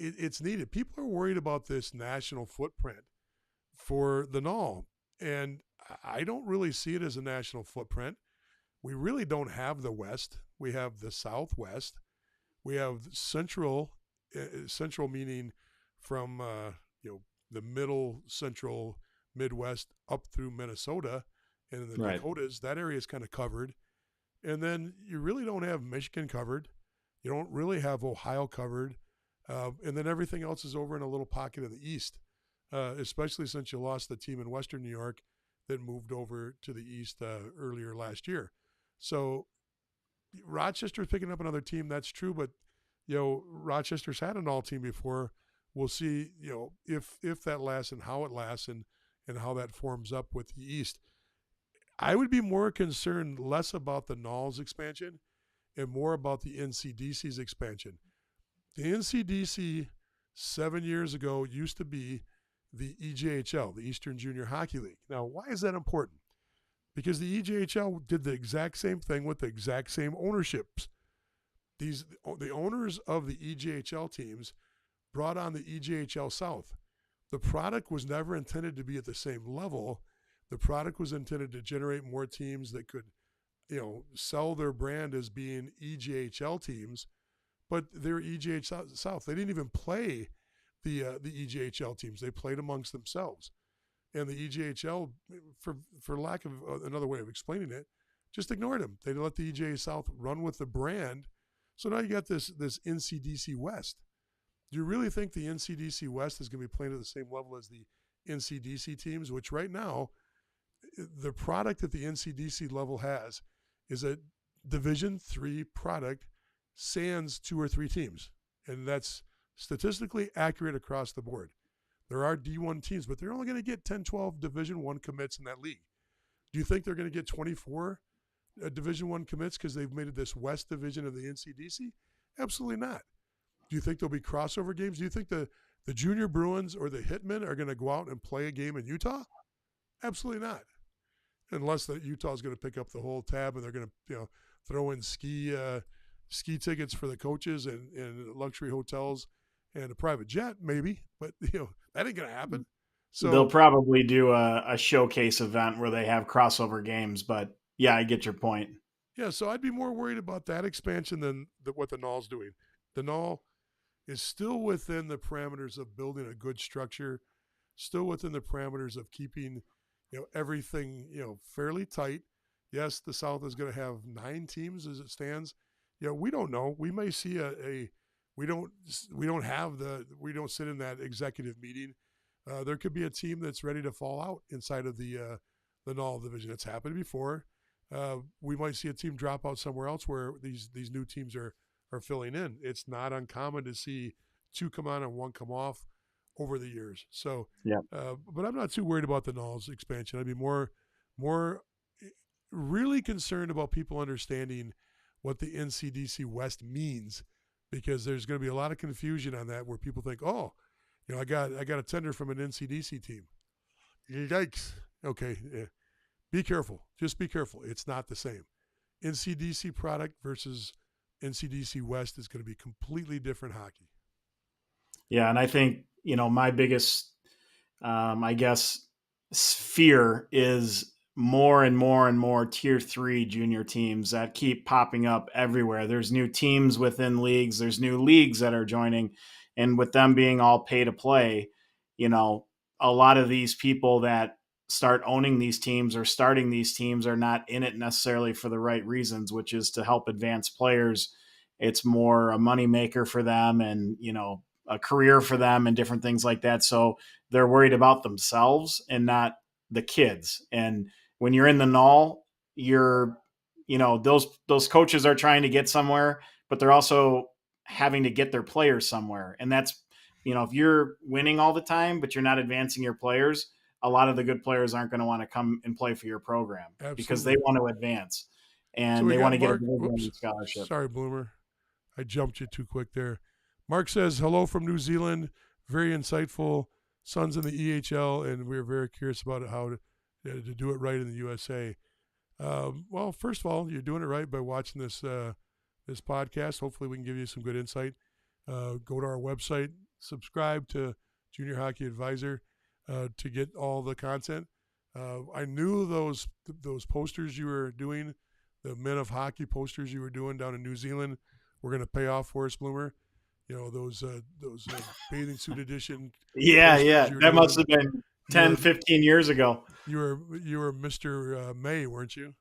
it's needed. People are worried about this national footprint for the NHL, and I don't really see it as a national footprint. We really don't have the West. We have the Southwest. We have central meaning from the middle, central, Midwest up through Minnesota and the Dakotas. That area is kind of covered. And then you really don't have Michigan covered. You don't really have Ohio covered. And then everything else is over in a little pocket of the East, especially since you lost the team in Western New York that moved over to the East earlier last year. So Rochester's picking up another team. That's true, but Rochester's had an all team before. We'll see, if that lasts and how it lasts and how that forms up with the East. I would be more concerned less about the NHL's expansion and more about the NCDC's expansion. The NCDC 7 years ago used to be the EJHL, the Eastern Junior Hockey League. Now, why is that important? Because the EJHL did the exact same thing with the exact same ownerships. The owners of the EJHL teams brought on the EJHL South. The product was never intended to be at the same level. The product was intended to generate more teams that could, sell their brand as being EJHL teams, but they're EJHL South. They didn't even play the EJHL teams. They played amongst themselves. And the EJHL, for lack of another way of explaining it, just ignored them. They let the EJ South run with the brand. So now you got this NCDC West. Do you really think the NCDC West is going to be playing at the same level as the NCDC teams, which right now the product that the NCDC level has is a Division III product, sans 2 or 3 teams, and that's statistically accurate across the board. There are D1 teams, but they're only going to get 10, 12 Division I commits in that league. Do you think they're going to get 24 Division I commits because they've made it this West Division of the NCDC? Absolutely not. Do you think there'll be crossover games? Do you think the Junior Bruins or the Hitmen are going to go out and play a game in Utah? Absolutely not. Unless that Utah is going to pick up the whole tab and they're going to throw in ski tickets for the coaches and luxury hotels and a private jet, maybe. But that ain't going to happen. So they'll probably do a showcase event where they have crossover games. But yeah, I get your point. Yeah, so I'd be more worried about that expansion than what the NHL's doing. The NHL is still within the parameters of building a good structure, still within the parameters of keeping everything fairly tight. Yes, the South is going to have 9 teams as it stands. We don't know. We may see we don't sit in that executive meeting. There could be a team that's ready to fall out inside of the NHL division. It's happened before. We might see a team drop out somewhere else where these new teams are filling in. It's not uncommon to see 2 come on and 1 come off over the years. So, yeah. But I'm not too worried about the NHL's expansion. I'd be more really concerned about people understanding what the NCDC West means, because there's going to be a lot of confusion on that where people think, oh, I got a tender from an NCDC team. Yikes. Okay. Yeah. Be careful. Just be careful. It's not the same. NCDC product versus NCDC West is going to be completely different hockey. Yeah, and I think, my biggest, I guess, fear is more and more and more tier 3 junior teams that keep popping up everywhere. There's new teams within leagues. There's new leagues that are joining. And with them being all pay to play, a lot of these people that start owning these teams or starting these teams are not in it necessarily for the right reasons, which is to help advance players. It's more a moneymaker for them and, a career for them and different things like that. So they're worried about themselves and not the kids. And when you're in the null, those coaches are trying to get somewhere, but they're also having to get their players somewhere. And that's, if you're winning all the time, but you're not advancing your players, a lot of the good players aren't going to want to come and play for your program. Absolutely. Because they want to advance and they want to get a scholarship. Sorry, Bloomer. I jumped you too quick there. Mark says, hello from New Zealand. Very insightful. Sons in the EHL, and we're very curious about how to do it right in the USA. Well, first of all, you're doing it right by watching this podcast. Hopefully we can give you some good insight. Go to our website, subscribe to Junior Hockey Advisor to get all the content. I knew those posters you were doing, the Men of Hockey posters you were doing down in New Zealand, were going to pay off for us, Bloomer. Those bathing suit edition. Yeah. That must have been 10, 15 years ago. You were Mr. May, weren't you?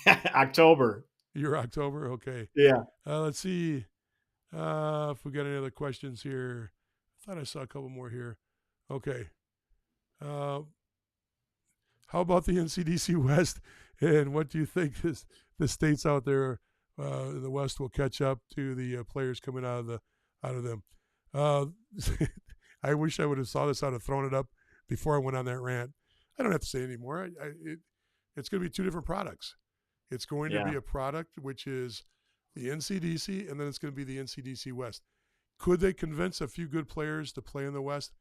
October. You're October? Okay. Yeah. Let's see if we got any other questions here. I thought I saw a couple more here. Okay. How about the NCDC West, and what do you think the states out there in the West will catch up to the players coming out of them? I wish I would have saw this. I'd have thrown it up before I went on that rant. I don't have to say anymore. It's going to be 2 different products. It's going to be a product which is the NCDC, and then it's going to be the NCDC West. Could they convince a few good players to play in the West?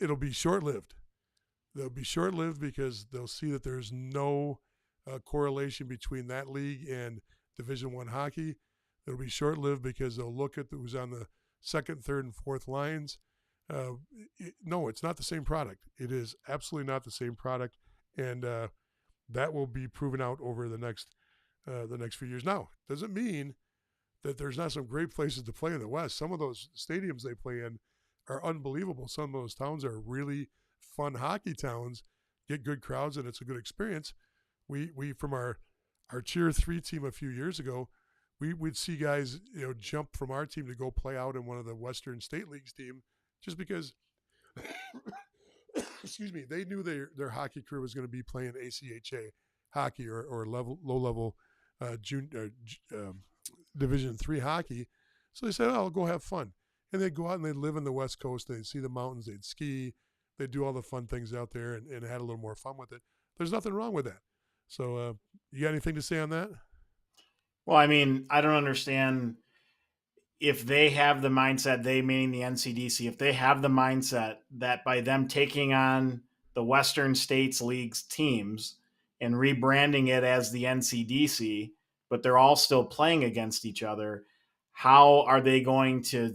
It'll be short-lived. They'll be short-lived because they'll see that there's no correlation between that league and Division I hockey. It'll be short-lived because they'll look at who's on the 2nd, 3rd, and 4th lines. No, it's not the same product. It is absolutely not the same product, and that will be proven out over the next few years. Now, doesn't mean that there's not some great places to play in the West. Some of those stadiums they play in are unbelievable. Some of those towns are really fun hockey towns, get good crowds, and it's a good experience. We from our tier 3 team a few years ago, we'd see guys jump from our team to go play out in one of the Western State Leagues team just because excuse me, they knew their hockey career was going to be playing ACHA hockey or low level Division III hockey. So they said, "Oh, I'll go have fun," and they'd go out and they'd live in the West Coast. They'd see the mountains. They'd ski. They'd do all the fun things out there and had a little more fun with it. There's nothing wrong with that. So, you got anything to say on that? Well, I mean, I don't understand if they have the mindset, they meaning the NCDC, if they have the mindset that by them taking on the Western States League's teams and rebranding it as the NCDC, but they're all still playing against each other, how are they going to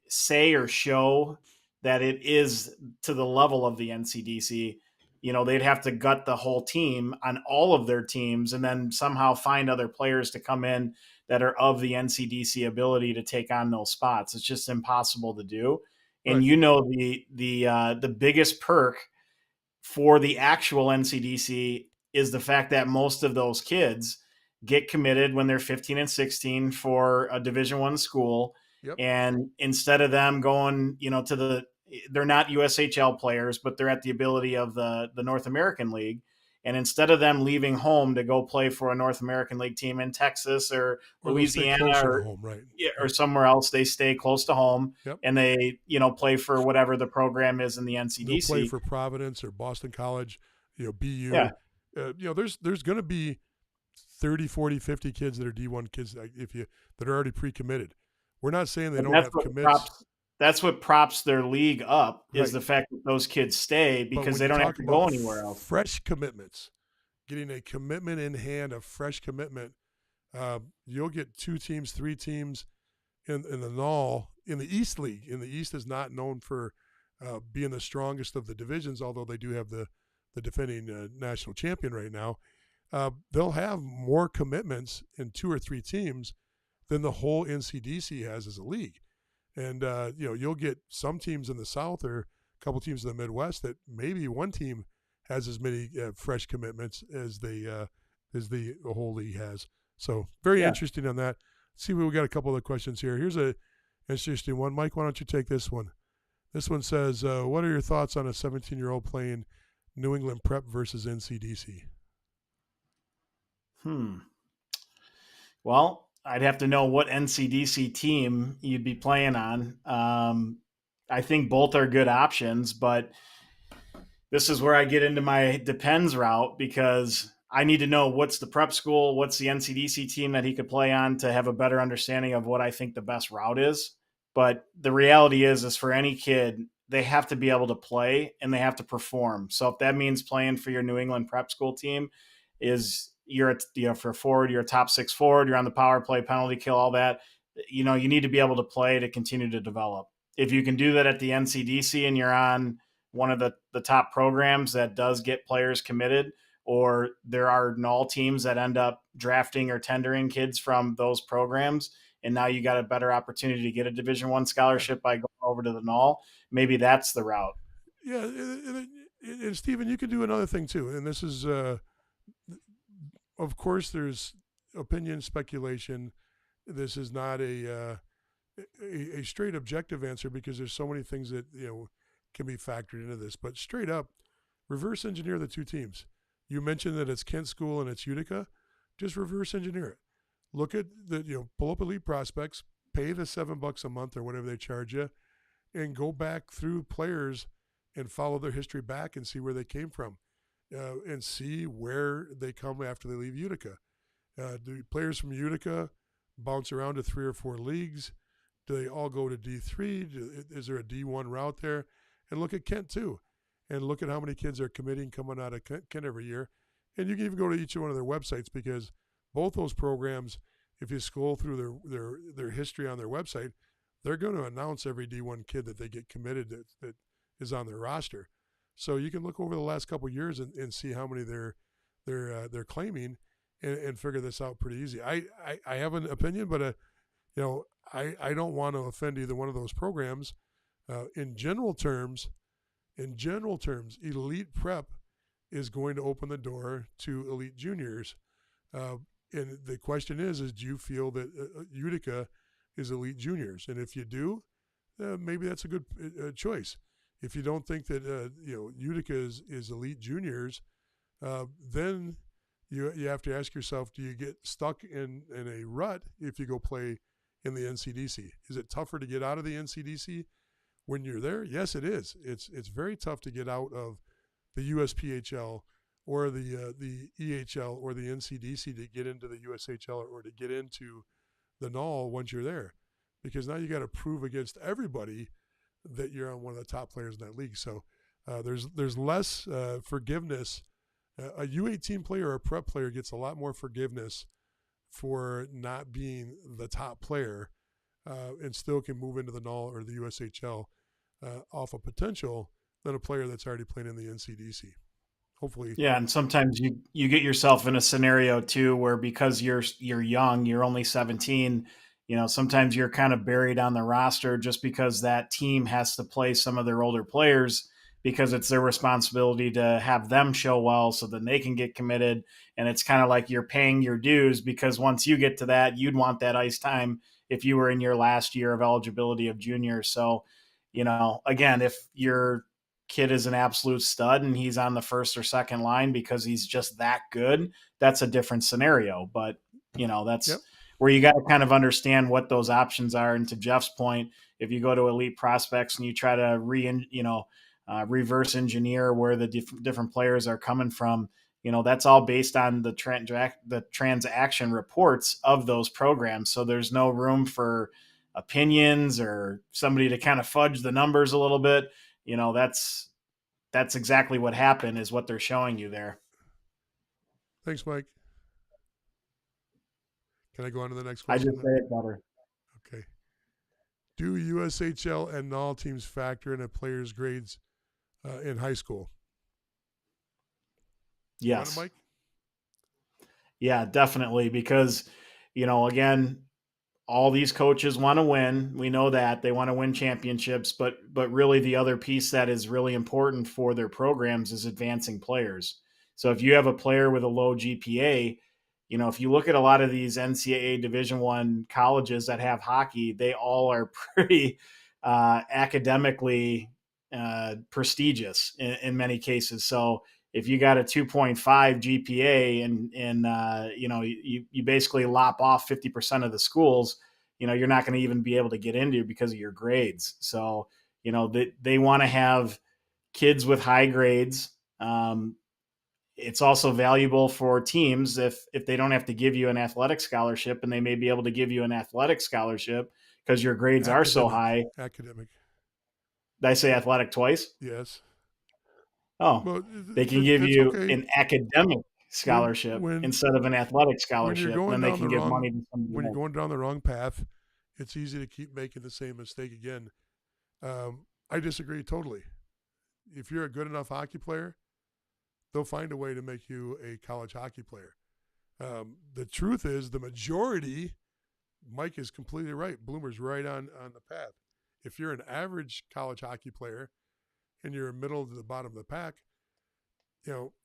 say or show that it is to the level of the NCDC? You know, they'd have to gut the whole team on all of their teams and then somehow find other players to come in that are of the NCDC ability to take on those spots. It's just impossible to do. And Right. you know, the biggest perk for the actual NCDC is the fact that most of those kids get committed when they're 15 and 16 for a Division I school. Yep. And instead of them going, you know, they're not USHL players, but they're at the ability of the North American League. And instead of them leaving home to go play for a North American League team in Texas or Or they'll stay Louisiana closer to or home, right? or Right. somewhere else, they stay close to home Yep. and they, you know, play for whatever the program is in the They'll play NCDC. for Providence or Boston College, Yeah. BU. There's going to be 30, 40, 50 kids that are D1 kids that are already pre-committed. We're not saying they And don't have commits. that's what props their league up is Right. the fact that those kids stay But because when they you don't have talk to about go anywhere else. fresh commitments, getting a commitment in hand, a fresh commitment, you'll get 2 teams, 3 teams in the NHL in the East League. In the East is not known for being the strongest of the divisions, although they do have the defending national champion right now. They'll have more commitments in 2 or 3 teams than the whole NCDC has as a league. And you'll get some teams in the South or a couple teams in the Midwest that maybe one team has as many fresh commitments as the whole league has. So very Yeah. interesting on that. See, we got a couple of questions here. Here's a interesting one. Mike, why don't you take this one? This one says, "What are your thoughts on a 17-year-old playing New England Prep versus NCDC?" Well, I'd have to know what NCDC team you'd be playing on. I think both are good options, but this is where I get into my depends route because I need to know what's the prep school, what's the NCDC team that he could play on to have a better understanding of what I think the best route is. But the reality is for any kid, they have to be able to play and they have to perform. So if that means playing for your New England prep school team, is for forward, you're a top 6 forward, you're on the power play, penalty kill, all that. You know, you need to be able to play to continue to develop. If you can do that at the NCDC and you're on one of the top programs that does get players committed, or there are null teams that end up drafting or tendering kids from those programs, and now you got a better opportunity to get a Division I scholarship by going over to the null. Maybe that's the route. Yeah, and Stephen, you can do another thing too, and this is, of course, there's opinion, speculation. This is not a straight objective answer because there's so many things that can be factored into this. But straight up, reverse engineer the 2 teams. You mentioned that it's Kent School and it's Utica. Just reverse engineer it. Look at pull up elite prospects, pay the $7 a month or whatever they charge you, and go back through players and follow their history back and see where they came from, and see where they come after they leave Utica. Do players from Utica bounce around to 3 or 4 leagues? Do they all go to D3? Is there a D1 route there? And look at Kent too, and look at how many kids are committing coming out of Kent every year. And you can even go to each one of their websites because both those programs, if you scroll through their history on their website, they're going to announce every D1 kid that they get committed that is on their roster. So you can look over the last couple of years and see how many they're claiming and figure this out pretty easy. I have an opinion, but I don't want to offend either one of those programs. In general terms, elite prep is going to open the door to elite juniors. And the question is do you feel that Utica is elite juniors? And if you do, maybe that's a good choice. If you don't think that Utica is elite juniors, then you have to ask yourself: do you get stuck in a rut if you go play in the NCDC? Is it tougher to get out of the NCDC when you're there? Yes, it is. It's very tough to get out of the USPHL or the EHL or the NCDC to get into the USHL or to get into the NHL once you're there, because now you got to prove against everybody that you're on one of the top players in that league. So there's less forgiveness. A U18 player or a prep player gets a lot more forgiveness for not being the top player and still can move into the NHL or the USHL off of potential than a player that's already playing in the NCDC. Hopefully. Yeah, and sometimes you get yourself in a scenario too where because you're young, you're only 17, sometimes you're kind of buried on the roster just because that team has to play some of their older players because it's their responsibility to have them show well so then they can get committed. And it's kind of like you're paying your dues because once you get to that, you'd want that ice time if you were in your last year of eligibility of junior. So, again, if your kid is an absolute stud and he's on the first or second line because he's just that good, that's a different scenario. But, that's Yep. where you got to kind of understand what those options are. And to Jeff's point, if you go to elite prospects and you try to reverse engineer where the different players are coming from, that's all based on the transaction reports of those programs. So there's no room for opinions or somebody to kind of fudge the numbers a little bit. That's exactly what happened is what they're showing you there. Thanks, Mike. Can I go on to the next I question just say it better. Okay. Do USHL and NHL teams factor in a player's grades in high school? Yes. Mike? Yeah, definitely. Because, again, all these coaches want to win. We know that they want to win championships, but really the other piece that is really important for their programs is advancing players. So if you have a player with a low GPA, if you look at a lot of these NCAA Division I colleges that have hockey, they all are pretty academically prestigious in many cases. So if you got a 2.5 GPA and you basically lop off 50% of the schools, you're not going to even be able to get into because of your grades. So, they want to have kids with high grades. It's also valuable for teams if they don't have to give you an athletic scholarship, and they may be able to give you an athletic scholarship because your grades are so high. Academic. Did I say athletic twice? Yes. Oh, Well, they can give that's you okay. an academic scholarship instead of an athletic when you're scholarship. going Then they down can the give wrong money to somebody when you're else. going down the wrong path, it's easy to keep making the same mistake again. I disagree totally. If you're a good enough hockey player, they'll find a way to make you a college hockey player. The truth is, the majority, Mike is completely right. Bloomer's right on the path. If you're an average college hockey player and you're middle to the bottom of the pack,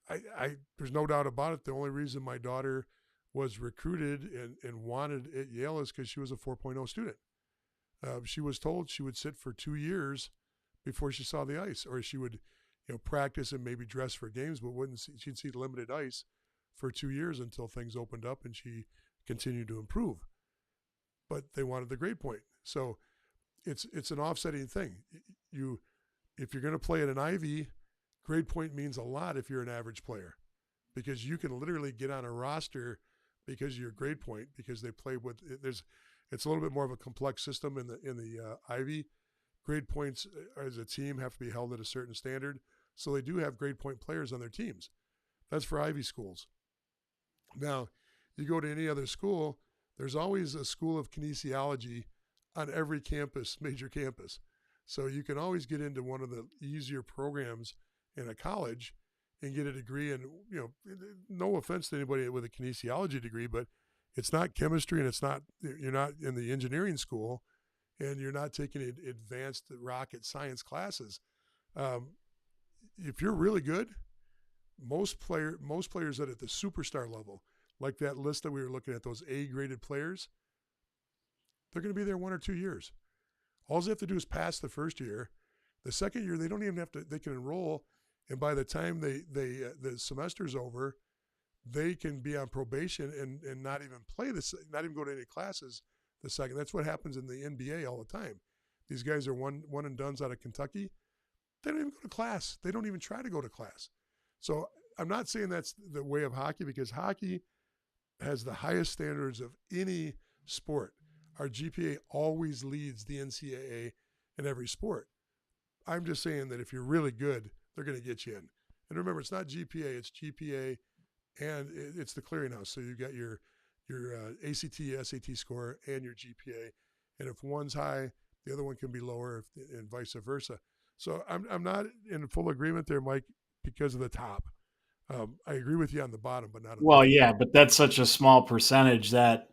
I there's no doubt about it. The only reason my daughter was recruited and wanted at Yale is because she was a 4.0 student. She was told she would sit for 2 years before she saw the ice, or she would, practice and maybe dress for games, but she'd see limited ice for 2 years until things opened up and she continued to improve. But they wanted the grade point, so it's an offsetting thing. If you're going to play at an Ivy, grade point means a lot if you're an average player, because you can literally get on a roster because of your grade point, because they play with it's a little bit more of a complex system in the Ivy. Grade points as a team have to be held at a certain standard, so they do have grade point players on their teams. That's for Ivy schools. Now, you go to any other school, there's always a school of kinesiology on every campus, major campus. So you can always get into one of the easier programs in a college and get a degree. And, no offense to anybody with a kinesiology degree, but it's not chemistry, and you're not in the engineering school, and you're not taking advanced rocket science classes. If you're really good, most players that at the superstar level, like that list that we were looking at, those A-graded players, they're going to be there 1 or 2 years. All they have to do is pass the first year, The second year, they don't even have to. They can enroll, and by the time the semester's over, they can be on probation and not even play this, not even go to any classes the second. That's what happens in the NBA all the time. These guys are one and dones out of Kentucky. They don't even go to class. They don't even try to go to class. So I'm not saying that's the way of hockey, because hockey has the highest standards of any sport. Our GPA always leads the NCAA in every sport. I'm just saying that if you're really good, they're going to get you in. And remember, it's not GPA, it's GPA, and it's the clearinghouse. So you got your ACT, SAT score, and your GPA. And if one's high, the other one can be lower, and vice versa. So I'm not in full agreement there, Mike, because of the top. I agree with you on the bottom, but not on the Well, top. yeah, but that's such a small percentage that,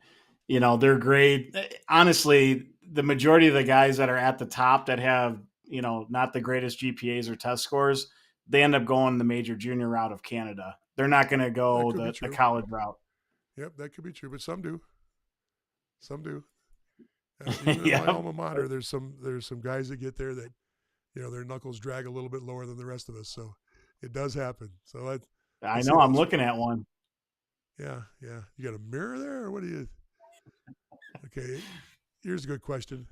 they're great. Honestly, the majority of the guys that are at the top that have, not the greatest GPAs or test scores, they end up going the major junior route of Canada. They're not going to That go could be the true. college route. Yep, that could be true, but some do. Some do. Even in my Yeah. alma mater, there's some guys that get there that their knuckles drag a little bit lower than the rest of us. So it does happen. So I let's see know. I'm those. looking at one. Yeah, yeah. You got a mirror there, or what do you? Okay, here's a good question.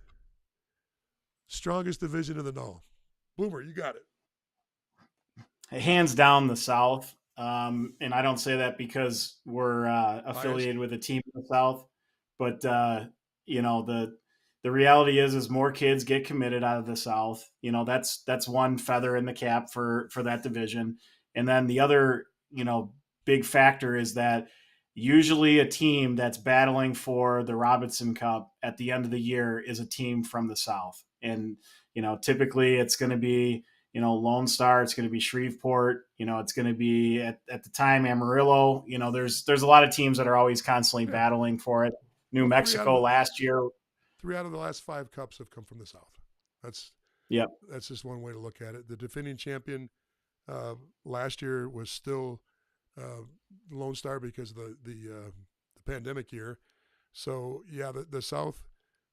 Strongest division in the NHL. Boomer, you got it. Hands down, the South. And I don't say that because we're Biased. affiliated with a team in the South, but the reality is more kids get committed out of the South. That's one feather in the cap for that division. And then the other big factor is that usually a team that's battling for the Robinson Cup at the end of the year is a team from the South, and typically it's going to be Lone Star. It's going to be Shreveport. It's going to be at the time Amarillo. There's a lot of teams that are always constantly Yeah. battling for it. New Well, Mexico last year. 3 out of the last 5 cups have come from the South. That's Yep. that's just one way to look at it. The defending champion uh, last year was still uh, Lone Star because of the pandemic year. So yeah, the South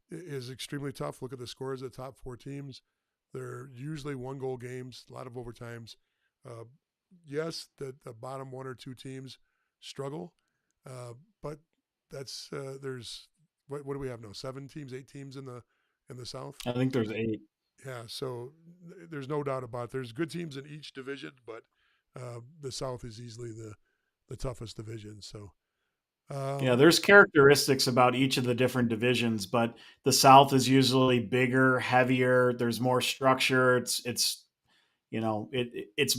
is extremely tough. Look at the scores of the top 4 teams. They're usually 1-goal games, a lot of overtimes. Uh, yes, the bottom 1 or 2 teams struggle, but that's there's what do we have now? 7 teams, 8 teams in the South. I think there's 8. Yeah, so there's no doubt about it. There's good teams in each division, but the South is easily the toughest division. So Yeah, um, there's characteristics about each of the different divisions, but the South is usually bigger, heavier. There's more structure. It's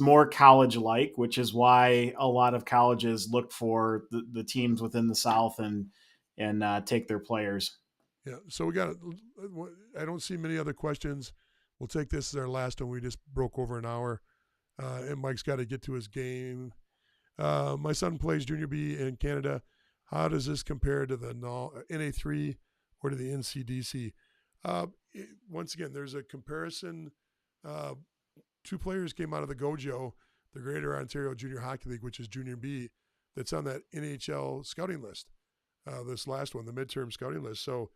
more college like, which is why a lot of colleges look for the teams within the South and take their players. yeah, so we got. I don't see many other questions. We'll take this as our last one. We just broke over an hour, and Mike's got to get to his game. My son plays junior B in Canada. How does this compare to the NA3 or to the NCDC? Once again, there's a comparison. Uh, 2 players came out of the Gojo, the Greater Ontario Junior Hockey League, which is Junior B, that's on that NHL scouting list. This last one, the midterm scouting list. So,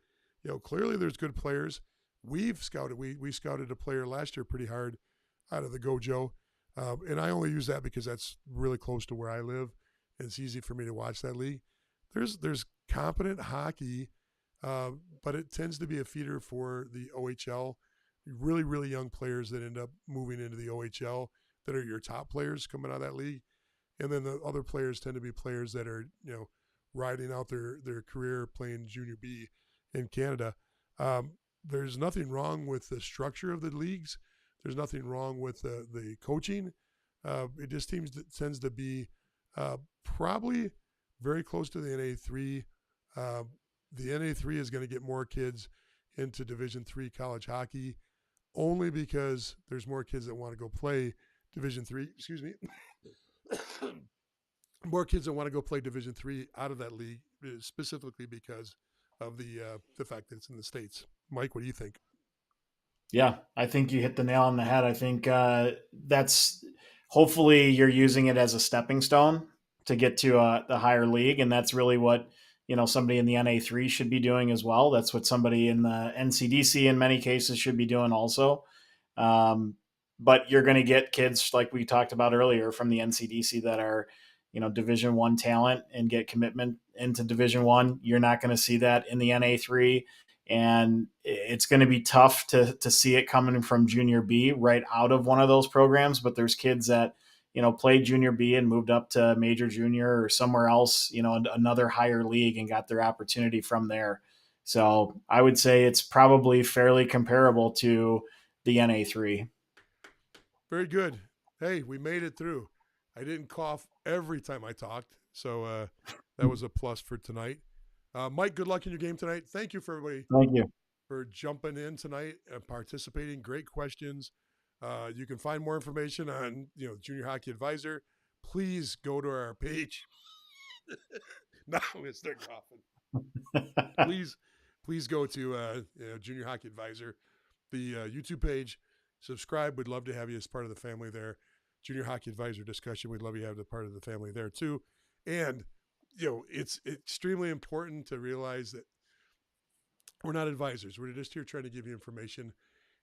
clearly there's good players. We've scouted. We scouted a player last year pretty hard out of the Gojo, and I only use that because that's really close to where I live, and it's easy for me to watch that league. There's competent hockey, but it tends to be a feeder for the OHL. Really, really young players that end up moving into the OHL that are your top players coming out of that league. And then the other players tend to be players that are, riding out their career playing junior B in Canada. There's nothing wrong with the structure of the leagues. There's nothing wrong with the coaching. It just tends to be probably very close to the NA3. The NA3 is going to get more kids into Division III college hockey only because there's more kids that want to go play Division III. Excuse me. More kids that want to go play Division III out of that league, specifically because of the fact that it's in the States. Mike, what do you think? Yeah, I think you hit the nail on the head. I think that's hopefully you're using it as a stepping stone to get to the higher league, and that's really what somebody in the NA3 should be doing as well. That's what somebody in the NCDC in many cases should be doing also. But you're going to get kids like we talked about earlier from the NCDC that are, Division One talent and get commitment into Division One. You're not going to see that in the NA3, and it's going to be tough to see it coming from Junior B right out of one of those programs. But there's kids that played Junior B and moved up to Major Junior or somewhere else, another higher league, and got their opportunity from there. So I would say it's probably fairly comparable to the NA3. Very good. Hey, we made it through. I didn't cough every time I talked, so that was a plus for tonight. Mike, good luck in your game tonight. Thank you for everybody Thank you for jumping in tonight and participating. Great questions. You can find more information on Junior Hockey Advisor. Please go to our page. Now I'm gonna start coughing. please go to Junior Hockey Advisor, the YouTube page. Subscribe. We'd love to have you as part of the family there. Junior Hockey Advisor discussion. We'd love you to have the part of the family there too. And it's extremely important to realize that we're not advisors. We're just here trying to give you information,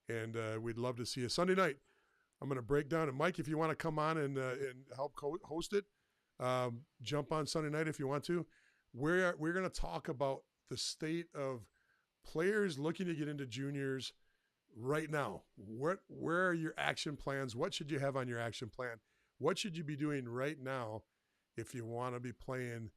and we'd love to see you Sunday night. I'm going to break down. And Mike, if you want to come on and help host it, jump on Sunday night if you want to. We're going to talk about the state of players looking to get into juniors right now. Where are your action plans? What should you have on your action plan? What should you be doing right now if you want to be playing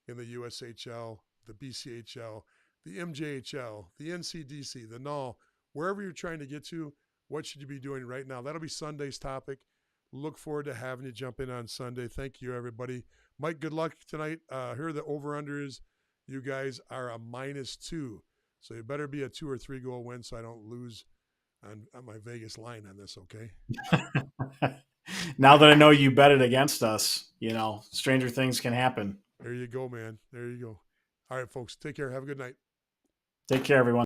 in the USHL, the BCHL, the MJHL, the NCDC, the NHL, wherever you're trying to get to? What should you be doing right now? That'll be Sunday's topic. Look forward to having you jump in on Sunday. Thank you, everybody. Mike, good luck tonight. Here the over-under is you guys are a -2. So you better be a 2 or 3 goal win so I don't lose on my Vegas line on this, okay? Now that I know you bet it against us, stranger things can happen. There you go, man. There you go. All right, folks. Take care. Have a good night. Take care, everyone.